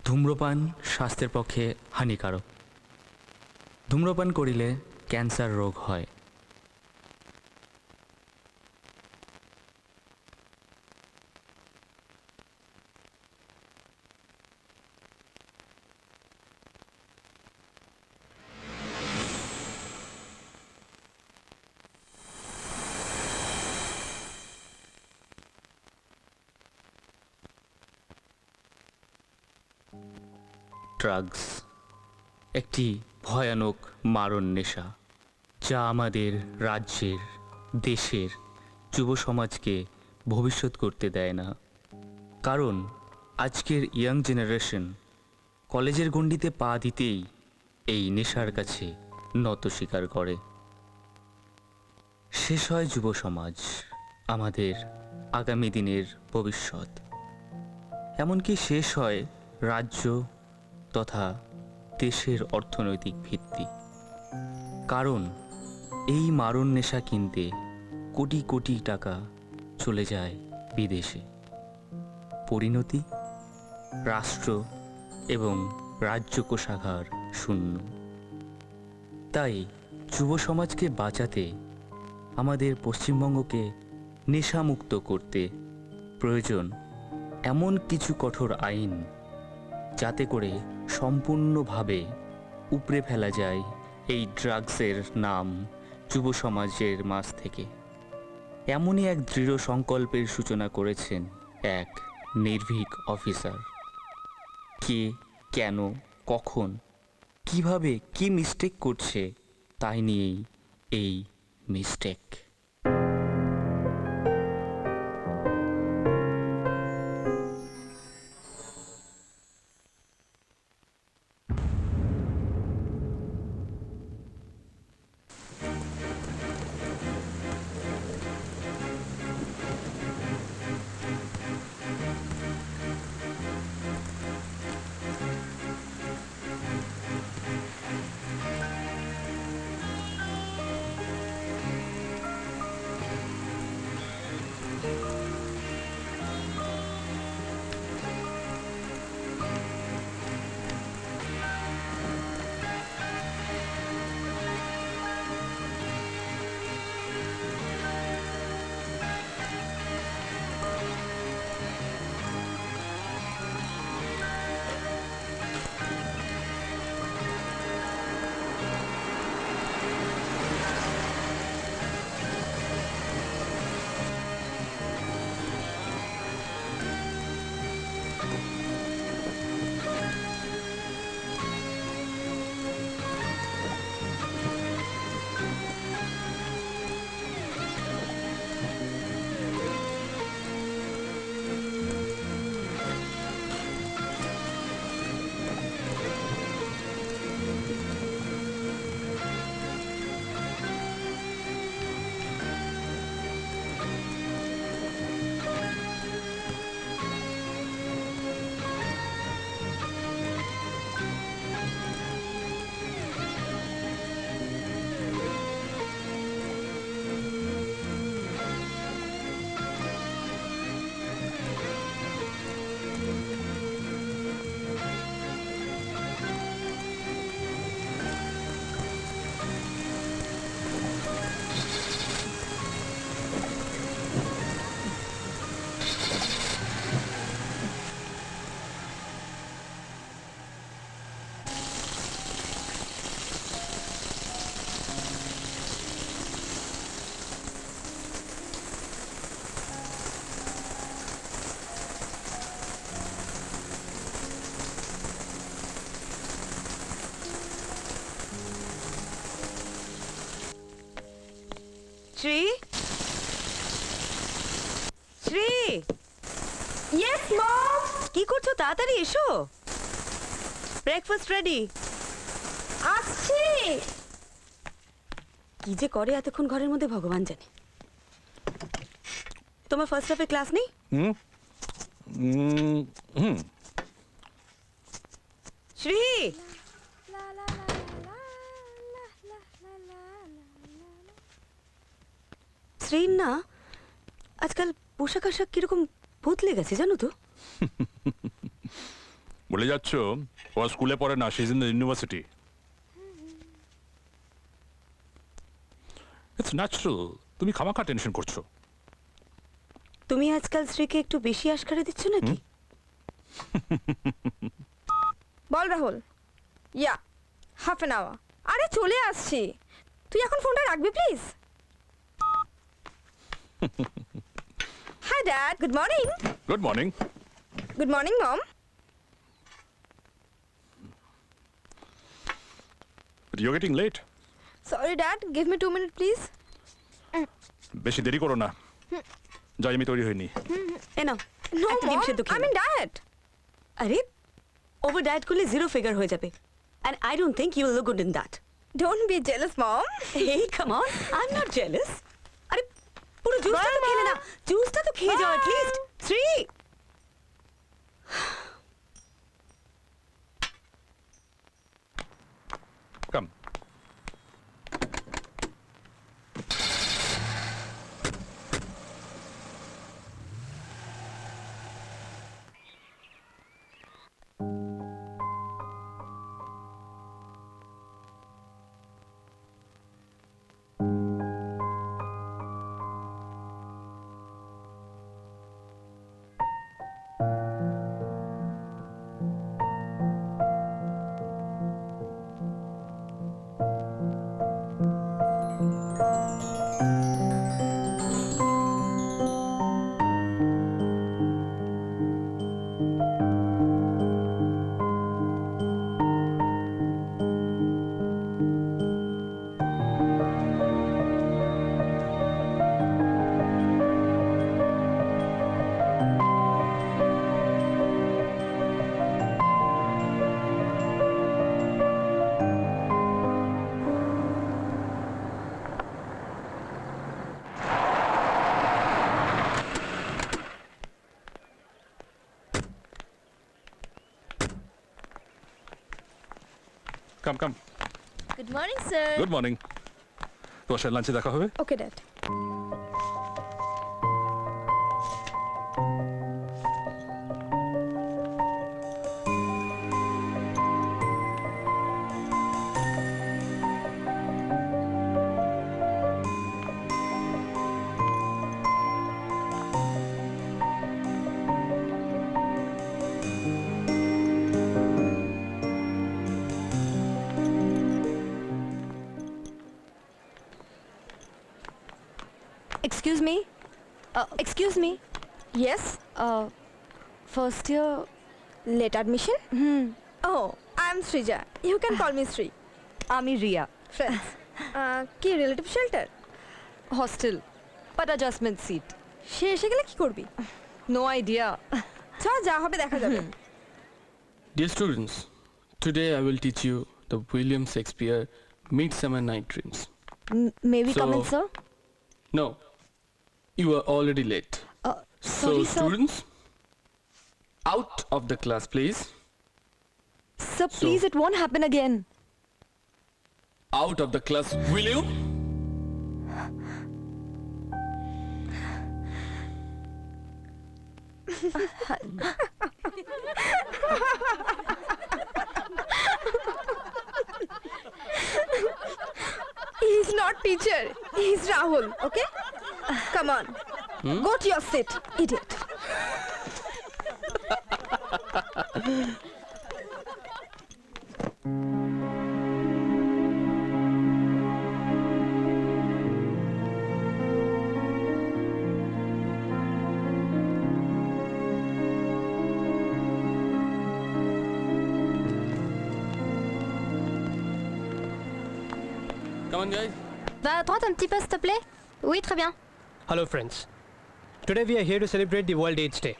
ধূম্রপান স্বাস্থ্যের পক্ষে হানিকারক। ধূম্রপান করিলে ক্যান্সার রোগ হয়। ড্রাগস একটি ভয়ানক মারণ নেশা, যা আমাদের রাজ্যের, দেশের যুব সমাজকে ভবিষ্যৎ করতে দেয় না। কারণ আজকের ইয়াং জেনারেশন কলেজের গণ্ডিতে পা দিতেই এই নেশার কাছে নত স্বীকার করে। শেষ হয় যুব সমাজ, আমাদের আগামী দিনের ভবিষ্যৎ। এমনকি শেষ হয় রাজ্য তথা দেশের অর্থনৈতিক ভিত্তি। কারণ এই মারণ নেশা কিনতে কোটি কোটি টাকা চলে যায় বিদেশে। পরিণতি, রাষ্ট্র এবং রাজ্য কোষাগার শূন্য। তাই যুব সমাজকে বাঁচাতে, আমাদের পশ্চিমবঙ্গকে নেশামুক্ত করতে প্রয়োজন এমন কিছু কঠোর আইন, যাতে করে সম্পূর্ণভাবে উপড়ে ফেলা যায় এই ড্রাগসের নাম যুব সমাজের মাঝ থেকে। এমনই এক দৃঢ় সংকল্পের সূচনা করেছেন এক নির্ভীক অফিসার। কে, কেন, কখন, কিভাবে কি মিস্টেক করছে, তাই নিয়েই এই mistake. Shree, Shree, yes mom. কি করছো? তাড়াতাড়ি এসো, ব্রেকফাস্ট রেডি। আসছি। কি যে করে এতক্ষণ ঘরের মধ্যে ভগবান জানে। তোমার ফার্স্ট হাফে ক্লাস নেই? শ্রী, শ্রীর না আজকাল পোশাক আশাক কিরকম বদলে গেছে জানো তো? বলে যাচ্ছ ও আর স্কুলে পড়ে না, she is in the university. It's natural, তুমি খামাখা টেনশন করছো। তুমি আজকাল শ্রীকে একটু বেশি আশকারা দিচ্ছ নাকি? বল Rahul. Yeah, half an hour. আরে চলে আসছি, তুই এখন ফোনটা রাখবি please. Hi dad, good morning. Good morning. Good morning mom. You getting late. Sorry dad, give me 2 minute please. বেশি দেরি করো না, যাই আমি তৈরি হইনি। এ নাও নো একটা ডিম সেদ্ধ খেয়ে আমি নাও। ডায়েট। আরে ওভার ডায়েট করলে 0 ফিগার হয়ে যাবে, and I don't think you will look good in that. Don't be jealous mom. Hey, come on, I'm not jealous. আরে পুরো জুসটা তো খেলে না, জুসটা তো খেয়ে যাও at least. Shri, come. Come come. Good morning sir. Good morning. তোমার সাথে লাঞ্চে দেখা হবে। Okay dad. Excuse me. Excuse me. Yes, First year. Late admission. ও, I am Srija, you can call me Shri. আমি রিয়া. ফ্রেন্ডস। কি relative shelter? Hostel. But adjustment seat. সে এসে গেলে কি করবি? No idea. চল, যা হবে দেখা যাবে। Dear students, today I will teach you the William Shakespeare Midsummer Night Dreams. May we come in, So- sir? No, you are already late. Sorry, so, sir. students, out of the class, please. Sir, please, it won't happen again. Out of the class, will you? He's not teacher, he's Rahul, okay? Come on, go to your seat, idiot. Come on, guys. Va à droite un petit peu, s'il te plaît. Oui, très bien. Hello, friends. Today we are here to celebrate the World AIDS Day.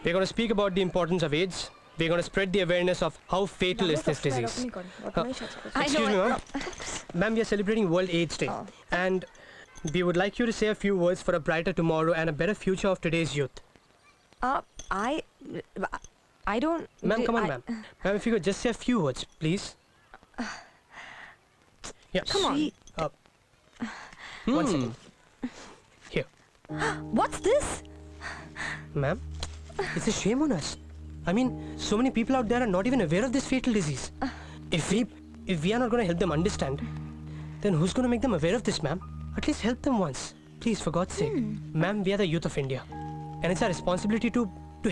We're going to speak about the importance of AIDS. We're going to spread the awareness of how fatal is this disease. I Excuse me, know. ma'am. Ma'am, we are celebrating World AIDS Day. And we would like you to say a few words for a brighter tomorrow and a better future of today's youth. I don't. Ma'am, come on, I- ma'am. Ma'am, if you could just say a few words, please. Yeah. Come on. Shri, One second. Here. What's this? Ma'am, it's a shame on us. I mean, so many people out there are not even aware of this fatal disease. If we are not going to help them understand, then who's going to make them aware of this, ma'am? At least help them once. Please, for God's sake. Ma'am, we are the youth of India. And it's our responsibility to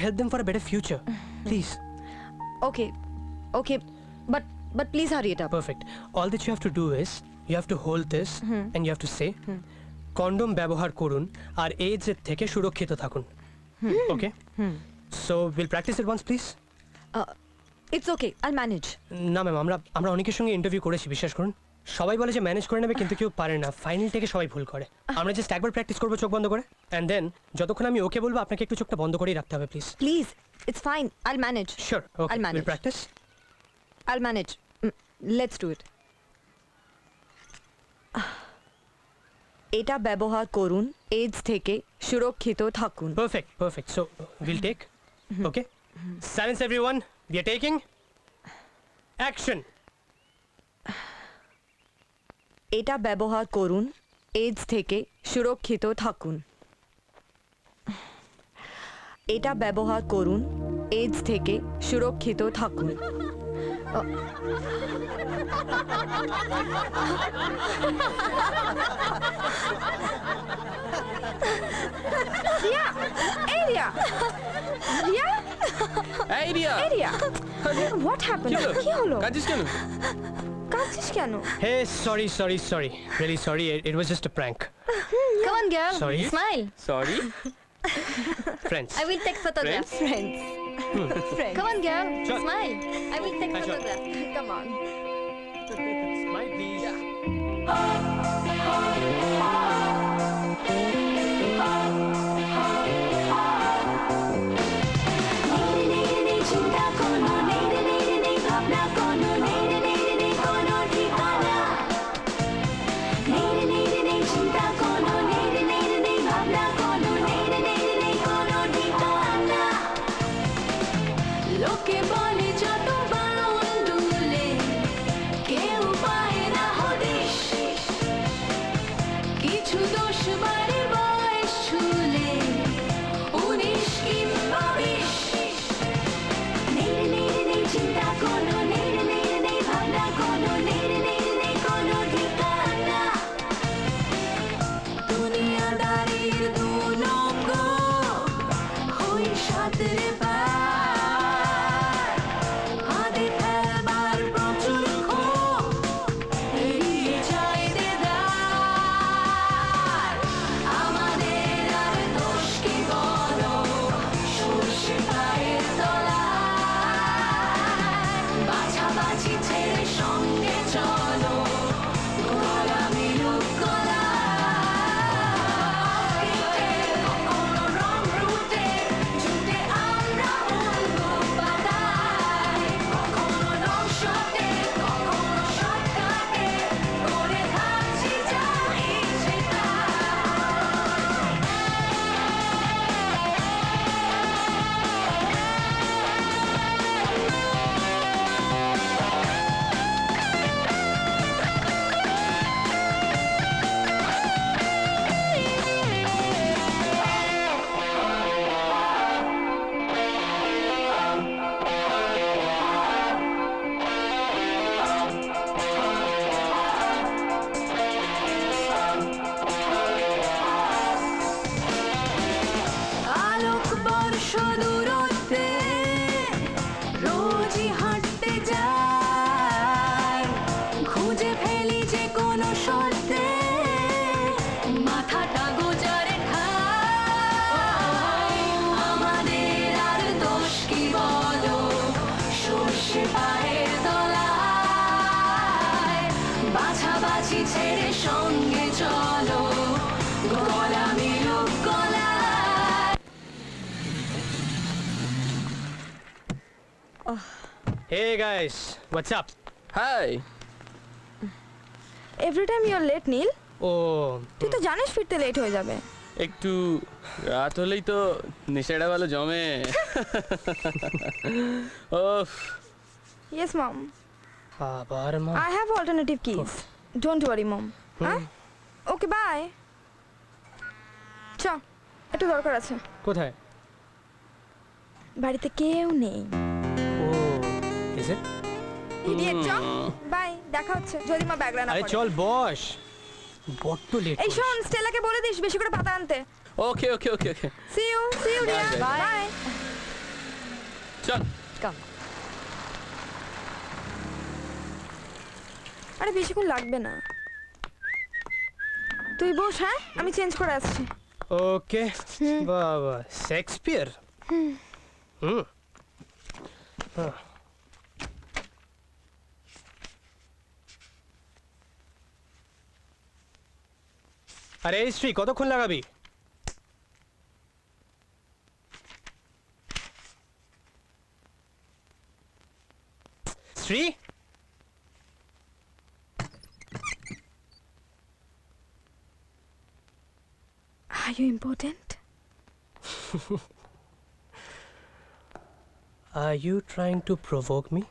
help them for a better future. Please. Okay, but please hurry it up. Perfect. All that you have to do is, you have to hold this and you have to say, condom ব্যবহার করুন আর AIDS এর থেকে সুরক্ষিত থাকুন. Okay? So, we'll practice it once, please. It's okay, I'll manage. না ma'am আমরা অনেকের সঙ্গে ইন্টারভিউ করেছি, বিশ্বাস করুন। সবাই বলে যে ম্যানেজ করে নেবে, কিন্তু কেউ পারে না। ফাইনাল থেকে সবাই ভুল করে। আমরা জাস্ট একবার প্র্যাকটিস করবো চোখ বন্ধ করে, অ্যান্ড দেন যতক্ষণ আমি ওকে বলবো আপনাকে একটু চোখটা বন্ধ করেই রাখতে হবে, please. Please, it's fine. I'll manage. Sure, okay, I'll manage. Will practice. I'll manage. Let's do it. এটা ব্যবহার করুন, AIDS থেকে সুরক্ষিত থাকুন। Perfect. So, we'll take. Okay? Silence everyone. We are taking action. এটা ব্যবহার করুন, AIDS থেকে সুরক্ষিত থাকুন। এটা ব্যবহার করুন, AIDS থেকে সুরক্ষিত থাকুন। Riya, what happened? কি হলো? কাজিস কেন? কাঁদছিস কেন? Hey, sorry. Really sorry. It was just a prank. Come on, girl. Sorry? Smile. Sorry. Friends. I will take photographs. Friends. Come on, girl. Sure. Smile. I will take Hi, sure. photographs. Come on. Smile, please. লোকে বলে যত বারণ দুলে কেউ পায় না হদিশ কিছু দোষ বাড়ির বয়স ছুলে 19 কিংবা 20 নেই চিন্তা কোনো নেই ভাবনা কোনো নেই কোনো ঠিকানা দুনিয়াদারির দু নঙ্গ হই সাঁতরে ছেড়ে সঙ্গে চলো গলা মিলুক গলা Hey guys, what's up? Hi. Every time you're late, Neil. Oh, তুই তো জানিস ফিরতে লেট হয়ে যাবে। একটু রাত হলেই তো নেশাটা ভালো জমে। ওফ। Yes, mom. আবার মা। I have alternative keys. Don't worry, mom. হ্যাঁ? Okay, bye. চ, একটু দরকার আছে। কোথায়? বাড়িতে কেউ নেই। Oh, is it? ইডিয়েট, চল বাই, দেখা হচ্ছে যদি মা ব্যাগ রান্না আরে করে। চল বস, বড্ড লেট। এই শোন, স্টেলাকে বলে দিস বেশি করে পাতা আনতে। Okay, okay, okay, okay. See you dear, Bye. Bye. চল। কাম। আরে বেশিক্ষণ লাগবে না, তুই বস, হ্যাঁ আমি চেঞ্জ করে আসছি। ওকে বাবা, শেক্সপিয়ার। হুম। হ্যাঁ। আরে এই শ্রী, কতক্ষণ লাগাবি? Shri, Are you important? are you trying to provoke me?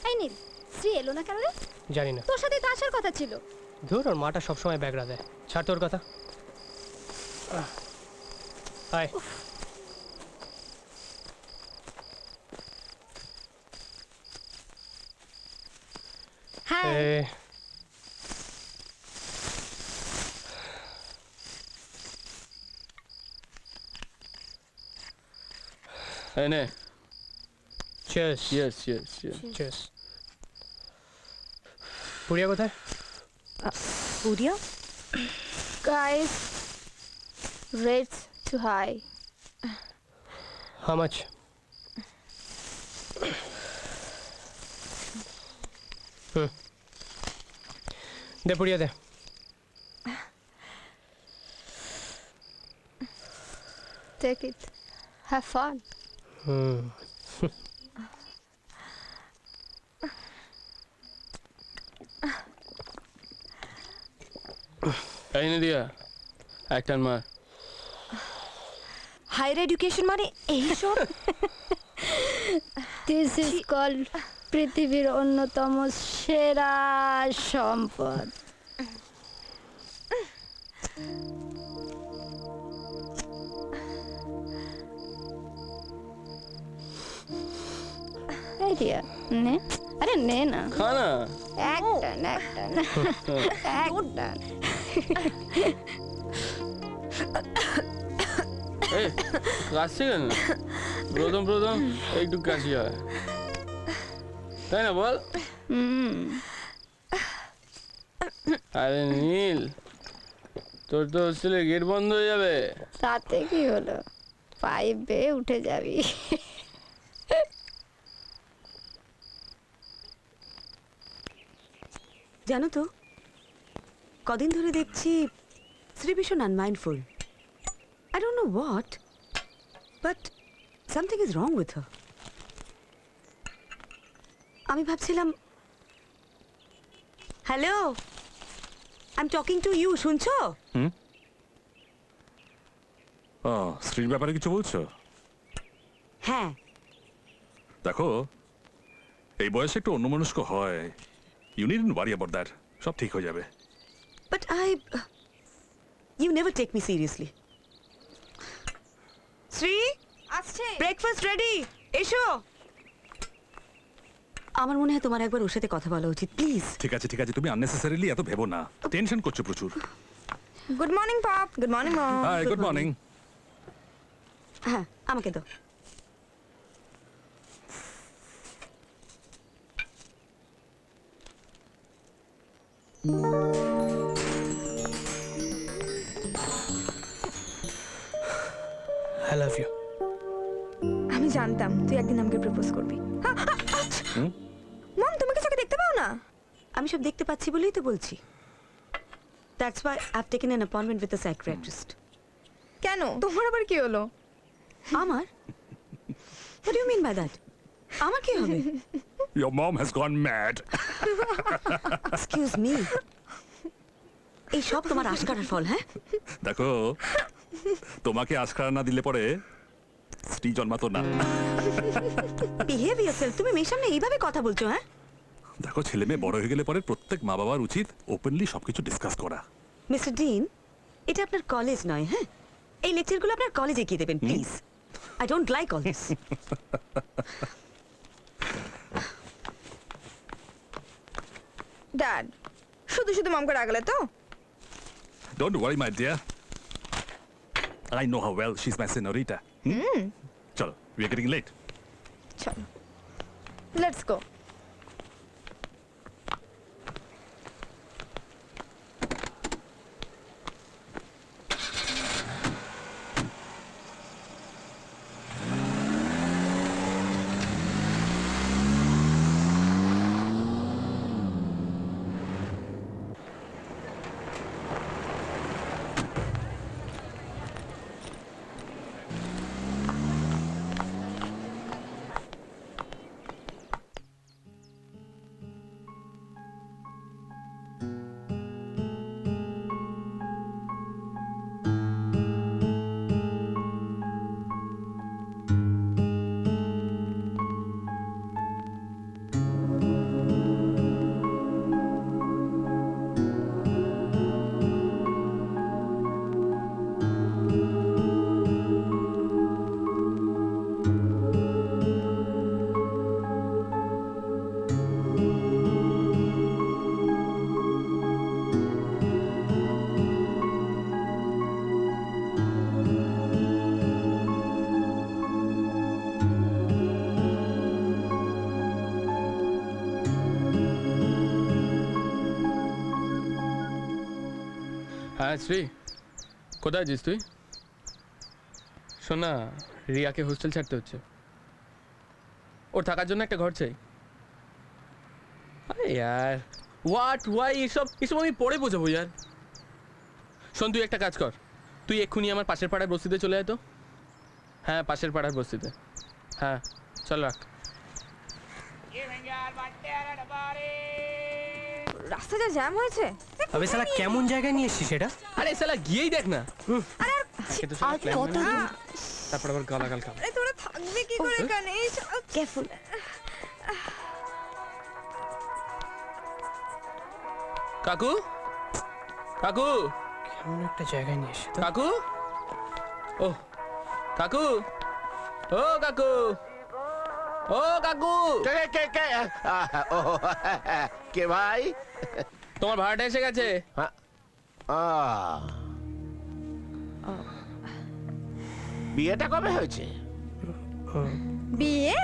এই নীল, শ্রী এলো না কেন রে? জানি না, তোর সাথে তো আসার কথা ছিল। ধুর, ওর মাটা সবসময় ব্যাগরা দেয়। ছাড় তোর কথা। হাই। হ্যাঁ, এই নে। Cheers. Yes, yes, yes. Cheers. পুরিয়া কোথায়? পুরিয়া? guys, rates too high. How much? They Puriya they. Take it. Have fun. হুম। এই নে দিয়া, এক টান মার। হায়ার এডুকেশন মানে এইসব? This is called পৃথিবীর অন্যতম সেরা সম্পদ। এই দিয়া, নে। আরে নে না, খা না। একটা এই কাশছে কেন? প্রথম একটু কাশি হয়, তাই না বল? আরে নীল, তোর তো হোস্টেলে গেট বন্ধ হয়ে যাবে। তাতে কি হলো, পাইপ বেয়ে উঠে যাবি। জানো তো, কদিন ধরে দেখছি শ্রী ভীষণ unmindful. I don't know what, but something is wrong with her. আমি ভাবছিলাম, hello, I am talking to you, শুনছো? ও, স্ত্রীর ব্যাপারে কিছু বলছো? হ্যাঁ। দেখো, এই বয়সে একটু অন্যমনস্ক হয়। You needn't worry about that, সব ঠিক হয়ে যাবে। But you never take me seriously. Shri, আসছে। ব্রেকফাস্ট রেডি, এসো। আমার মনে হয় তোমার একবার ওর সাথে কথা বলা উচিত, প্লিজ। ঠিক আছে, তুমি আননেসেসারিলি এত ভেবো না। টেনশন করছো প্রচুর। Good morning pop, good morning mom. Hi, good morning. হ্যাঁ, আমাকে দাও। I love you. আমি জানতাম তুই একদিন আমাকে প্রপোজ করবি। মম, তুমি কি চোখে দেখতে পাও না? আমি সব দেখতে পাচ্ছি বলেই তো বলছি। That's why I've taken an appointment with a psychiatrist. কেন, তোমার আবার কি হলো? আমার? What do you mean by that? আমার কি হবে? Your mom has gone mad. Excuse me. এই সব তোমার আশকারার ফল, হ্যাঁ? দেখো, তোমাকে আশকারা না দিলে পরে স্ত্রী জন্মাতো না। Behave yourself. তুমি মেয়ের সামনে এইভাবে কথা বলছো, হ্যাঁ? দেখো, ছেলে মেয়ে বড় হয়ে গেলে পরে প্রত্যেক মা বাবার উচিত ওপেনলি সবকিছু ডিসকাস করা। মিস্টার ডিন, এটা আপনার কলেজ নয়, হ্যাঁ? এই লেকচারগুলো আপনার কলেজে গিয়ে দেবেন, please. I don't like all this. Dad, শুধু শুধু মমকে রাগলে তো? Don't worry, my dear. I know her well. She's my senorita. চলো, we are getting late. চলো, লেটস গো। হ্যাঁ শ্রী, কোথায় আছিস তুই? শোন না, রিয়াকে হোস্টেল ছাড়তে হচ্ছে। ওর থাকার জন্য একটা ঘর চাই। আরে ইয়ার, হোয়াট ওয়াই এসব আমি পরে বোঝাবো ইয়ার। শোন, তুই একটা কাজ কর, তুই এক্ষুনি আমার পাশের পাড়ার বস্তিতে চলে আয় তো। হ্যাঁ, পাশের পাড়ার বস্তিতে। হ্যাঁ, চল রাখ। রাস্তা যা জ্যাম হয়েছে। আবে শালা কেমন জায়গায় নিয়ে এসেছিস সেটা? আরে শালা গিয়েই দেখ না। কিন্তু শালা আর plan কত বানাবি, দূর? তারপর আবার গালাগাল খাবো। আরে তোরা থাকবে কি করে এখানে? Careful. কাকু, কাকু, কেমন একটা জায়গায় নিয়ে এসেছিস? কাকু, ও কাকু, ও কাকু, ও কাকু, কে ভাই? তোমার ভাড়াটা এসে গেছে। বিয়েটা কবে হয়েছে? বিয়ে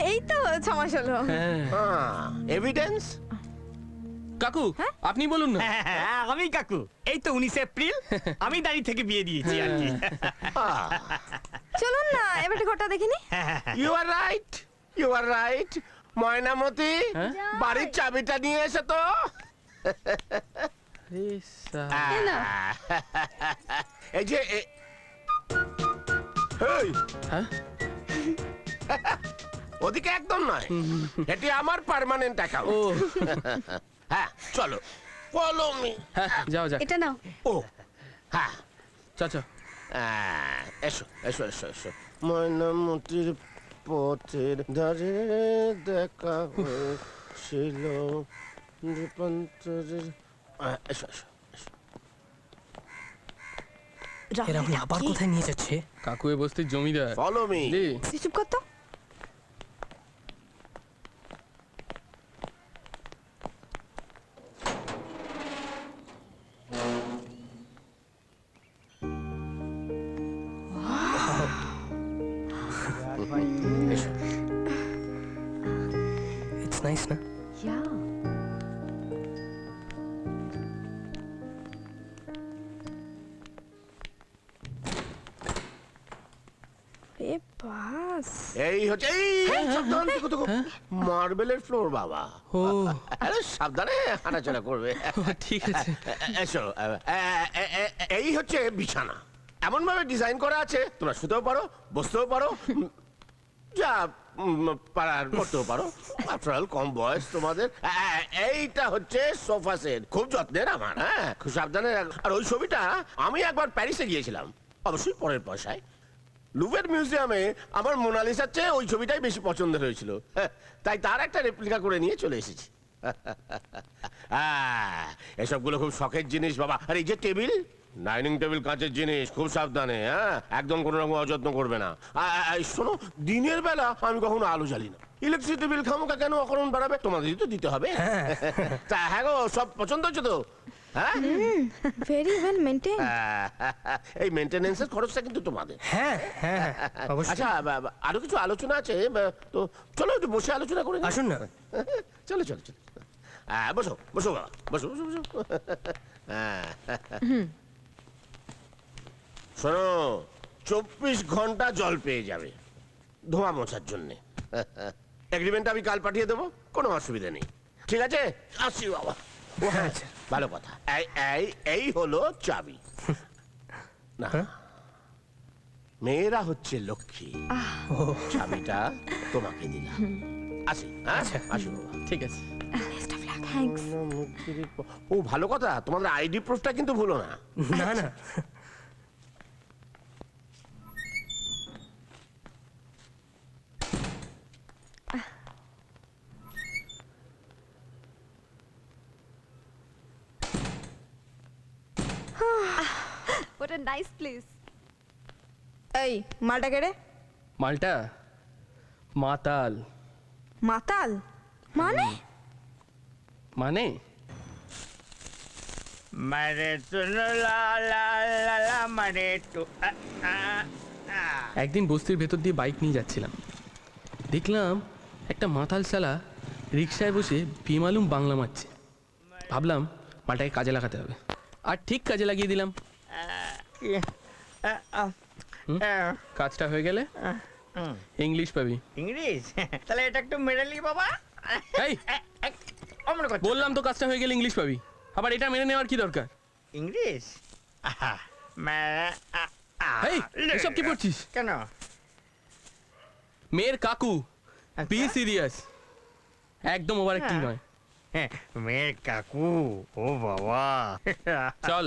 এই তো 6 মাস হলো। এভিডেন্স? কাকু, আপনি বলুন না। আমি কাকু, এই তো 19 এপ্রিল আমি দাঁড়িয়ে থেকে বিয়ে দিয়েছি আর কি। চলুন না এবার একটু ঘরটা দেখিনি। You are right, you are right. Maynamati, বাড়ির চাবিটা নিয়ে এসে তো। এই যে হ্যাঁ, ওদিকে একদম নয়, এটি আমার পার্মানেন্ট ও অ্যাকাউন্ট। হ্যাঁ, চলো ফলো মি। হ্যাঁ, যাও যাও, এটা নাও। ও হ্যাঁ, চল চল। এসো এসো এসো এসো। ময়নামতির পথের ধারে দেখা হয়েছিল রূপান্তরের। এসো এসো এসো। এরা এখন আবার কোথায় নিয়ে যাচ্ছে? কাকু এ বস্তির জমিদার। Follow me. বুঝলি? চুপ কর তো। It's nice, না? Yeah. হচ্ছে এই সাবধান দেখো দেখো মার্বেলের ফ্লোর বাবা ও আরে সাবধানে হাঁটাচলা করবে ঠিক আছে এসো এই হচ্ছে বিছানা এমন ভাবে ডিজাইন করা আছে তোমরা শুতেও পারো বসতেও পারো যা পারার করতেও পারো আফটার কম বয়স তোমাদের এইটা হচ্ছে সোফা সেট খুব যত্নের আমার হ্যাঁ খুব সাবধানে আর ওই ছবিটা আমি একবার প্যারিসে গিয়েছিলাম অবশ্যই পরের পয়সায় লুভের মিউজিয়ামে আমার মোনালিসার চেয়ে ওই ছবিটাই বেশি পছন্দের হয়েছিল তাই তার একটা রেপ্লিকা করে নিয়ে চলে এসেছি এসবগুলো খুব শখের জিনিস বাবা আর এই যে টেবিল ডাইনিং টেবিল কাঁচের জিনিস খুব সাবধানে হ্যাঁ একদম কোনো রকম অযত্ন করবে না শোনো দিনের বেলা আমি কখনো আলো জ্বালি না ইলেকট্রিসিটি বিল খামোকা কেন অকরণ বাড়াবে তোমাদেরই তো দিতে হবে তা হ্যাঁ গো সব পছন্দ হচ্ছে তো হ্যাঁ ভেরি ওয়েল মেনটেন এই মেনটেনেন্সের খরচটা কিন্তু তোমাদের হ্যাঁ হ্যাঁ অবশ্যই আচ্ছা আরো কিছু আলোচনা আছে তো চলো একটু বসে আলোচনা করে নিই। আসুন না চলো চলো চলো বসো বসো বাবা বসো বসো বসো শোনো 24 ঘন্টা জল পেয়ে যাবে ধোঁয়া মোছার জন্যে এগ্রিমেন্ট আমি কাল পাঠিয়ে দেবো কোনো অসুবিধা নেই ঠিক আছে আসি বাবা হ্যাঁ আচ্ছা ভালো কথা এই হলো চাবি না মেয়েরা হচ্ছে লক্ষ্মী চাবিটা তোমাকে দিলাম আসি হ্যাঁ আসি বাবা ঠিক আছে থ্যাঙ্কস ও ভালো কথা তোমাদের আইডি প্রুফটা কিন্তু ভুলো না না না What a nice place. এই মালটা কেড়ে মালটা মাতাল মাতাল মানে মানে মানে শুনো লা লা লা লা মানে তো একদিন বস্তির ভেতর দিয়ে বাইক নিয়ে যাচ্ছিলাম দেখলাম একটা মাতাল শালা রিক্সায় বসে বেমালুম বাংলা মারছে ভাবলাম মালটাকে কাজে লাগাতে হবে আর ঠিক কাজে লাগিয়ে দিলাম কাজটা হয়ে গেলে ইংলিশ পাবি ইংলিশ তাহলে এটা একটু মেরে নি বাবা এই অমন কথা বললাম তো কাজটা হয়ে গেলে ইংলিশ পাবি আবার এটা মেনে নেওয়ার কি দরকার ইংলিশ এই এসব কি পড়ছিস কেন মেয়ের কাকু বি সিরিয়াস একদম ওভার অ্যাক্টিং নয় মেয়ের কাকু ও বাবা চল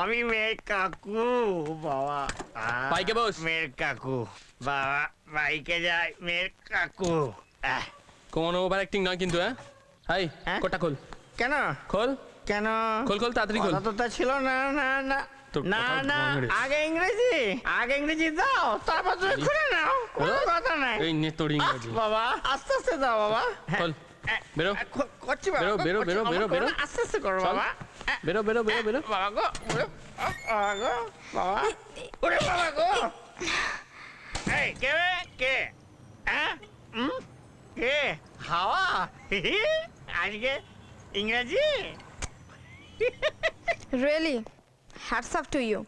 আমি মেয়ের কাকু বাবা বাইকে বস। মেয়ের কাকু বাবা বাইকে যাই মেয়ের কাকু কোনো ওভার অ্যাক্টিং নয় কিন্তু হ্যাঁ হাই হ্যাঁ? কোটা খোল কেন খোল কেন খোল খোল তাড়াতাড়ি খোল কথা তো তা ছিল না না না তোর না কথা না ভাঙড়ে। আগে ইংরেজি দাও তারপর তুমি খুলে নাও কোনো কথা নাই এই নে তোর ইংরেজি বাবা আস্তে আস্তে দাও বাবা খোল বেরো করছি বাবা বেরো, বেরো, করছি, বেরো, বাবা, বেরো। আস্তে আস্তে করো চল। বাবা বেরো বেরো বেরো বেরো বাবা গো বাবা গো বাবা ওরে বাবা গো এই কে রে? কে হ্যাঁ কে হাওয়া আজকে ইংরেজি really hats off to you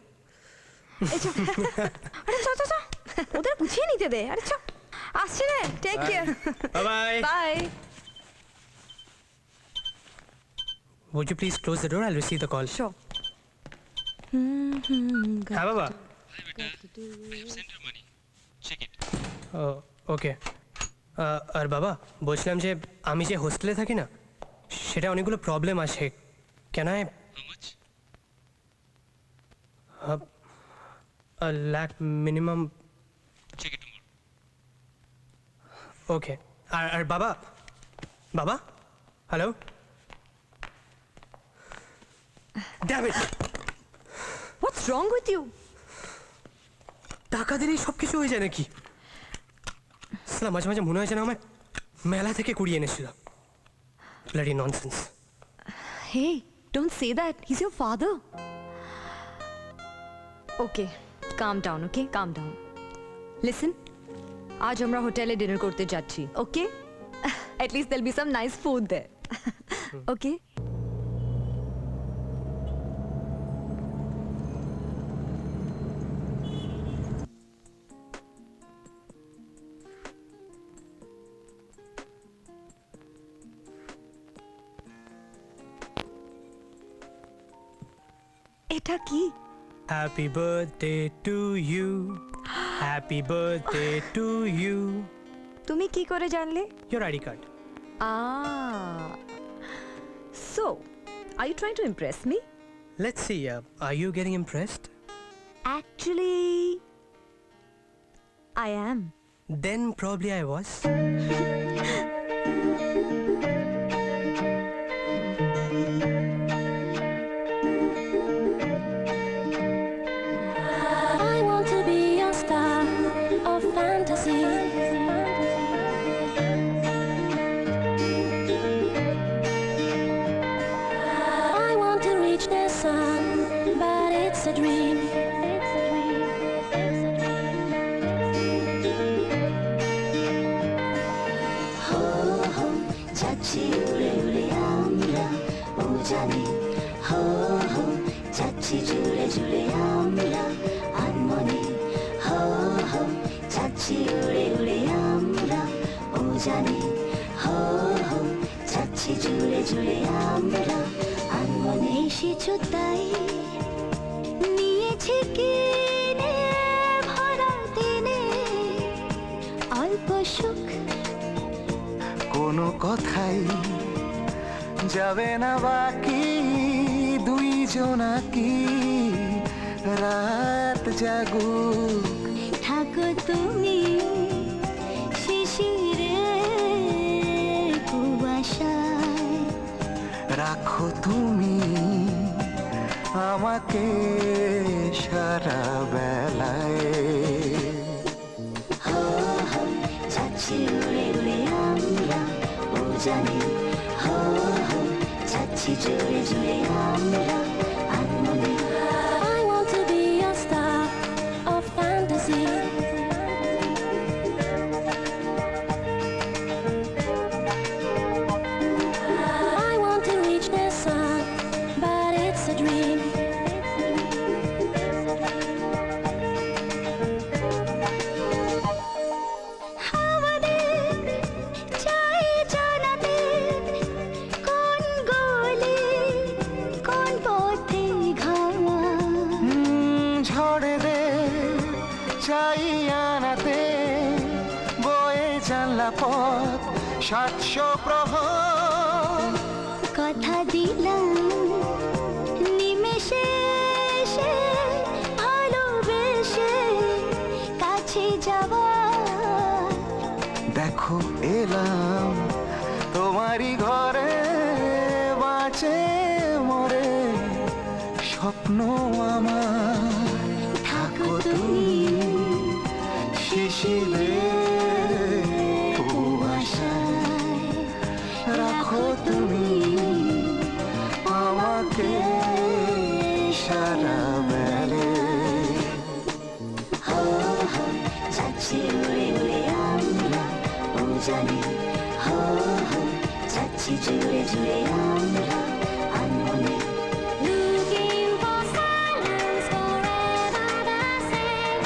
আরে চ চ চ ওদের বুঝিয়ে নিতে দে আরে চ আসছি রে take care bye Bye. Would you please close the door? I'll receive the call. Sure. হ্যাঁ বাবা ও ওকে আর বাবা বলছিলাম যে আমি যে হোস্টেলে থাকি না সেটা অনেকগুলো প্রবলেম আছে ক্যান আই লাখ মিনিমাম ওকে আর বাবা বাবা hello damn it What's wrong with you? টাকা দিলেই সব কিছু হয়ে যায় নাকি সালা মাঝে মাঝে মনে হয় যেন আমার মেলা থেকে কুড়িয়ে এনেছিল bloody nonsense Hey, don't say that. He's your father. Okay, calm down, okay? Calm down. Listen, আজ আমরা হোটেলে ডিনার করতে যাচ্ছি, okay? At least there'll be some nice food there. Okay? এটা কি? Happy birthday to you. Happy birthday to you. তুমি কি করে জানলে? Your ID card. So, are you trying to impress me? Let's see. Are you getting impressed? Actually, I am. Then probably I was. I want to be a star of fantasy. I want to reach the sun, but it's a dream. যাচ্ছি উড়ে উড়ে আমরা ও জানি হো হো যাচ্ছি জুড়ে জুড়ে আমরা আনমনে হো হো যাচ্ছি উড়ে উড়ে আমরা ও জানি হো হো যাচ্ছি জুড়ে জুড়ে আমরা আনমনে এসেছো তাই নিয়েছি কিনে ভরা দিনে অল্প সুখ কোনো কথাই যাবে না বাকি দুইজনাকি রাত জাগুক থাকো তুমি শিশিরে কুয়াশায় রাখো তুমি আমাকে সারা বেলায় হো হো যাচ্ছি উড়ে উড়ে আমরা ও জানি হো হো যাচ্ছি জুড়ে জুড়ে আমরা আনমনে I want to be a star of fantasy. I want to reach the sun, but it's a dream. আমাদের চাই জানাতে কোন গলি কোন পথে ঘাওয়া ঝড়ে দে চাই আনাতে বয়ে জানলা পথ 700 প্রহর কথা দিলাম নিমেষে এসে ভালোবেসে কাছে যাওয়া দেখো এলাম তোমারই ঘরে বাঁচে মরে স্বপ্ন আমার থাকো তুমি শিশিরে কুয়াশায় রাখো তুমি আমাকে সারা বেলে হো হো যাচ্ছি উড়ে উড়ে আমরা ও জানি হো হো যাচ্ছি জুড়ে জুড়ে আমরা আনমনে Looking for silence forever the same.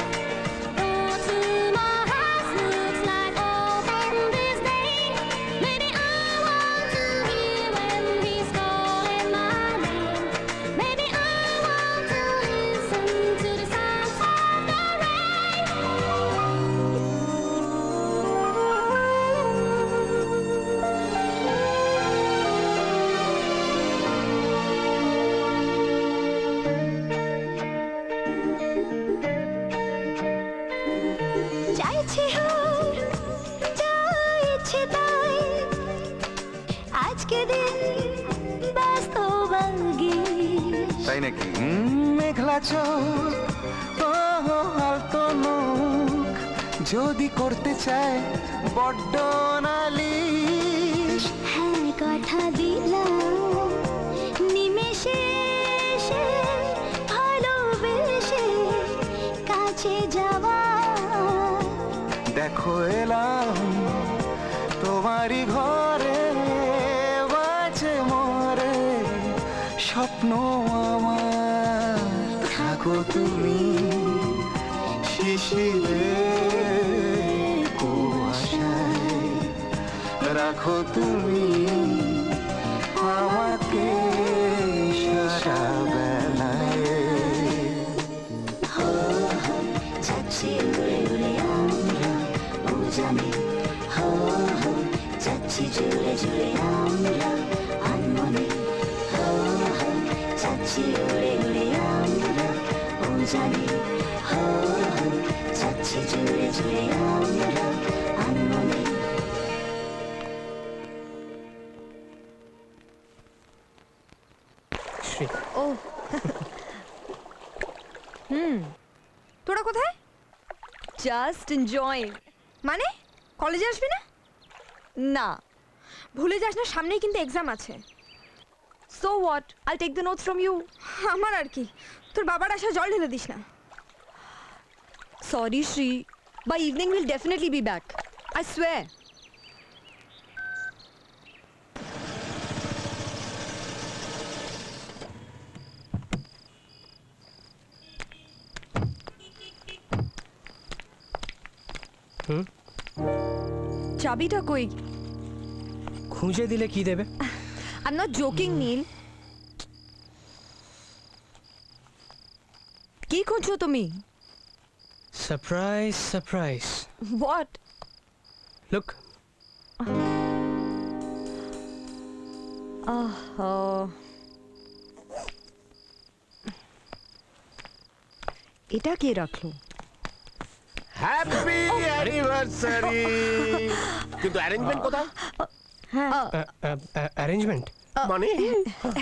Though tomorrow's looks like open this day. Maybe I want to hear when he's calling my name. Maybe I want to listen to the sounds of the চাইছি হোক যা ইচ্ছে তাই আজকে দিন বাস্তবাগী তাই নাকি মেঘলা চোখ আলতো মুখ যদি করতে চায় বড্ড নালিশ হ্যাঁ কথা দিলাম নিমেষে এসে ভালোবেসে কাছে যাওয়া দেখো এলাম তোমারই ঘরে বাঁচে মরে স্বপ্ন আমার থাকো তুমি শিশিরে কুয়াশায় রাখো তুমি আমাকে সারা বেলায় যাচ্ছি জুড়ে জুড়ে আমরা আনমনে হো হো যাচ্ছি উড়ে উড়ে আমরা ও জানি হো হো যাচ্ছি জুড়ে জুড়ে আমরা আনমনে শ্রী ও তোরা কোথায়? Just enjoy. মানে কলেজে আসবি না? না। ভুলে যাস না, সামনেই কিন্তু এক্সাম আছে। So what, I take the notes from you. আমার আর কি, তোর বাবার আসা জল ঢেলে দিস না। Sorry, Shri. By evening, we'll definitely be back. I swear. চাবিটা কই? খুঁজে দিলে কি দেবে? I'm not joking, Neil. কি খুঁজছো তুমি? Surprise surprise. What? লুক, এটা কে রাখলো? Happy anniversary. কিন্তু অ্যারেঞ্জমেন্ট কোথায়? অ্যারেঞ্জমেন্ট মানে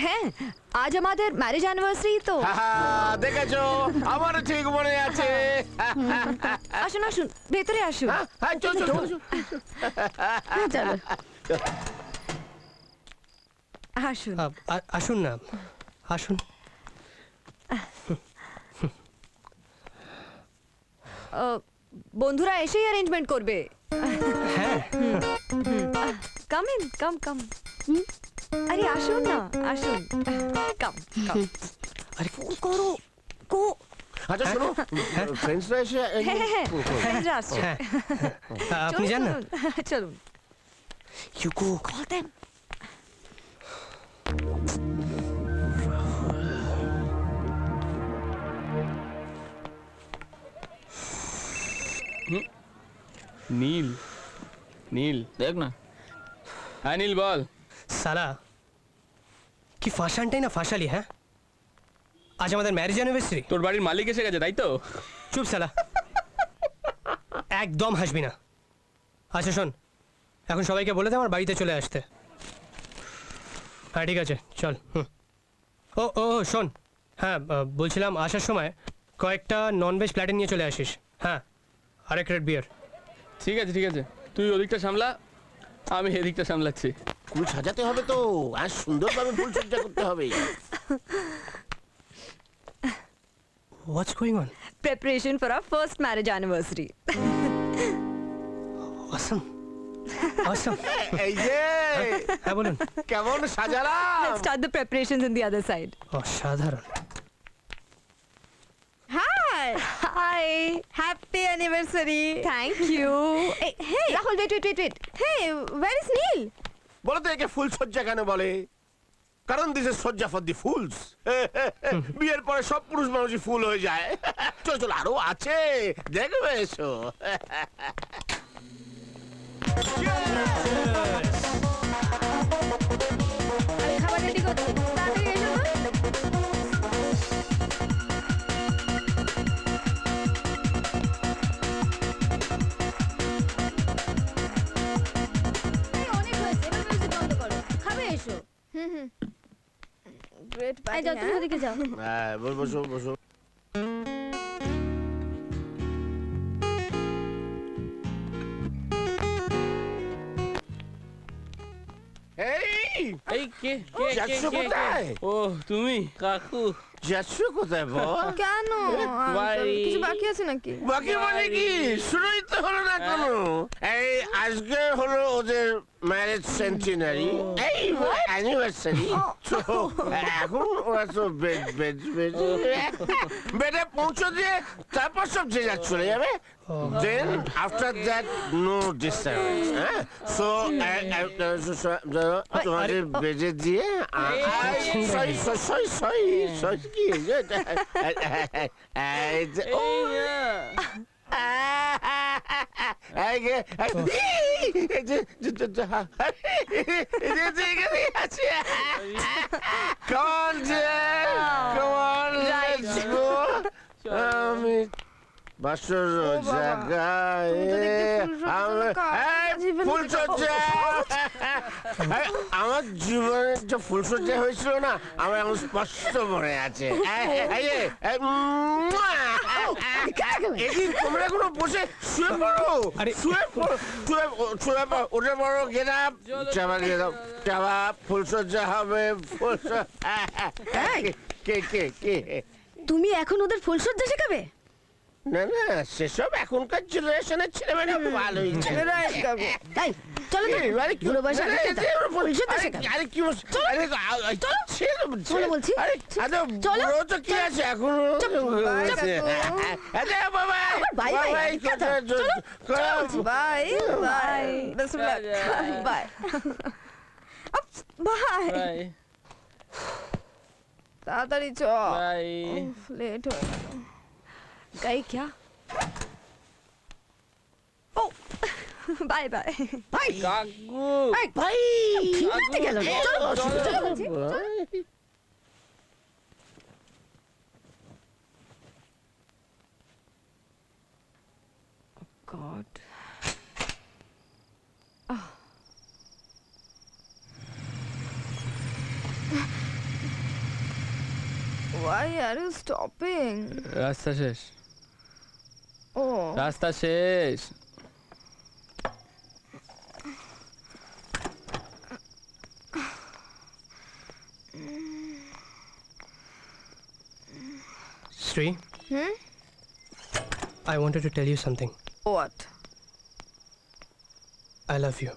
হ্যাঁ, আজ আমাদের ম্যারেজ অ্যানিভার্সারি তো। দেখেছো, আমারও ঠিক মনে আছে। আসুন আসুন, ভেতরে আসুন। হ্যাঁ, চল চল চল। চলো আসুন। আসুন না, আসুন। বন্ধুরা এসেই অ্যারেঞ্জমেন্ট করবে। হ্যাঁ, কাম ইন, কাম কাম। আরে আসুন না, আসুন। কাম কাম। আরে করো কো। আচ্ছা শোনো, ফ্রেন্ডসরা এসে হ্যাঁ হ্যাঁ হ্যাঁ, friends রা আসছে। হ্যাঁ, আপনি যান না। চলুন, চলুন। You go. Call them. নীল, নীল দেখ না। হ্যাঁ নীল বল। সালা কি ফাঁসানটাই না ফাঁসালি। হ্যাঁ, আজ আমাদের ম্যারেজ অ্যানিভার্সারি। তোর বাড়ির মালিক এসে গেছে তাই তো? চুপ সালা, একদম হাসবি না। আচ্ছা শোন, এখন সবাইকে বলে দে আমার বাড়িতে চলে আসতে। হ্যাঁ ঠিক আছে, চল। ও ও শোন, হ্যাঁ বলছিলাম আসার সময় কয়েকটা ননভেজ প্ল্যাটার নিয়ে চলে আসিস। হ্যাঁ, আরেক রেড বিয়ার। ঠিক আছে ঠিক আছে, তুই ওদিকটা সামলা, আমি এদিকটা সামলাচ্ছি। ফুল সাজাতে হবে তো, আর সুন্দরভাবে ফুল সজ্জা করতে হবে। What's going on? Preparation for our first marriage anniversary. অসম অসম। এই যে হ্যাঁ বলুন। কেমন সাজালাম। Let's start the preparations on the other side. অসাধারণ। Hi, Hi. Happy anniversary. Thank you. Hey, hey. Rahul, wait, wait, wait, wait. Hey, where is Neil? বলো তো একে ফুল সজ্জা কেন বলে? কারণ দিস ইজ সজ্জা ফর দি ফুলস। বিয়ের পরে সব পুরুষ মানুষই ফুল হয়ে যায়। চল চল, আরো আছে, দেখবে এসো। আমি খাবার রেডি করছি, তাড়াতাড়ি এসো তো। অনেক হয়েছে, এবার মিউজিক বন্ধ করো, খাবে এসো। গ্রেট এই যাও, তুমি ওদিকে যাও। হ্যাঁ, বসো বসো। এই এই কে কে কে যাচ্ছ কে কোথায়? ও তুমি কাকু? যাচ্ছ কোথায় বল? কেন? বাড়ি। কিছু বাকি আছে নাকি? বাকি মানে কি? শুরুই তো হলো না কোনো। এই আজকে হলো ওদের ম্যারেজ সেন্টিনারি, এই অ্যানিভার্সারি। তো এখন ওরা তো বেডে পৌঁছে দিয়ে তারপর সব যে যা চলে যাবে। Then after that no disturbance. হ্যাঁ, সো তোমাদের বেডে দিয়ে কি এই গে, এই যে এখানে আছে। Come on, dear. Come on, let's go. আমি বাসর জায়গায় ফুলসজ্জা। আমার জীবনে যে ফুলসজ্জা হয়েছিল না, আমার এখন স্পষ্ট মনে আছে। তোমরা এখনো বসে শুয়ে পড়ো, শুয়ে পড়ো, শুয়ে পড়ো, উঠে পড়ো, গেট আপ, চাপা গেট আপ, চাপা, ফুলসজ্জা হবে, ফুলসজ্জা। কে কে কে? তুমি এখন ওদের ফুলসজ্জা শেখাবে? না না, সেসব এখনকার জেনারেশনের ছেলেমেয়েরা ভালোই তাই চলো তো, বয়স ফুলসজ্জা শেখাবে। আরে কি চলো বলছি, চলো। তো কি আছে এখন? বাবা bye bye bye bye, best of luck, bye bye. Bye তাড়াতাড়ি চ, বাই। লেট হয়ে গেল। गई क्या? ओ बाय बाय बाय কাকু ভাই ঠিক গেল, চলো চলো বলছি। God. Why are you stopping? রাস্তা শেষ, Oh, রাস্তা শেষ। Sri, I wanted to tell you something. what? I love you.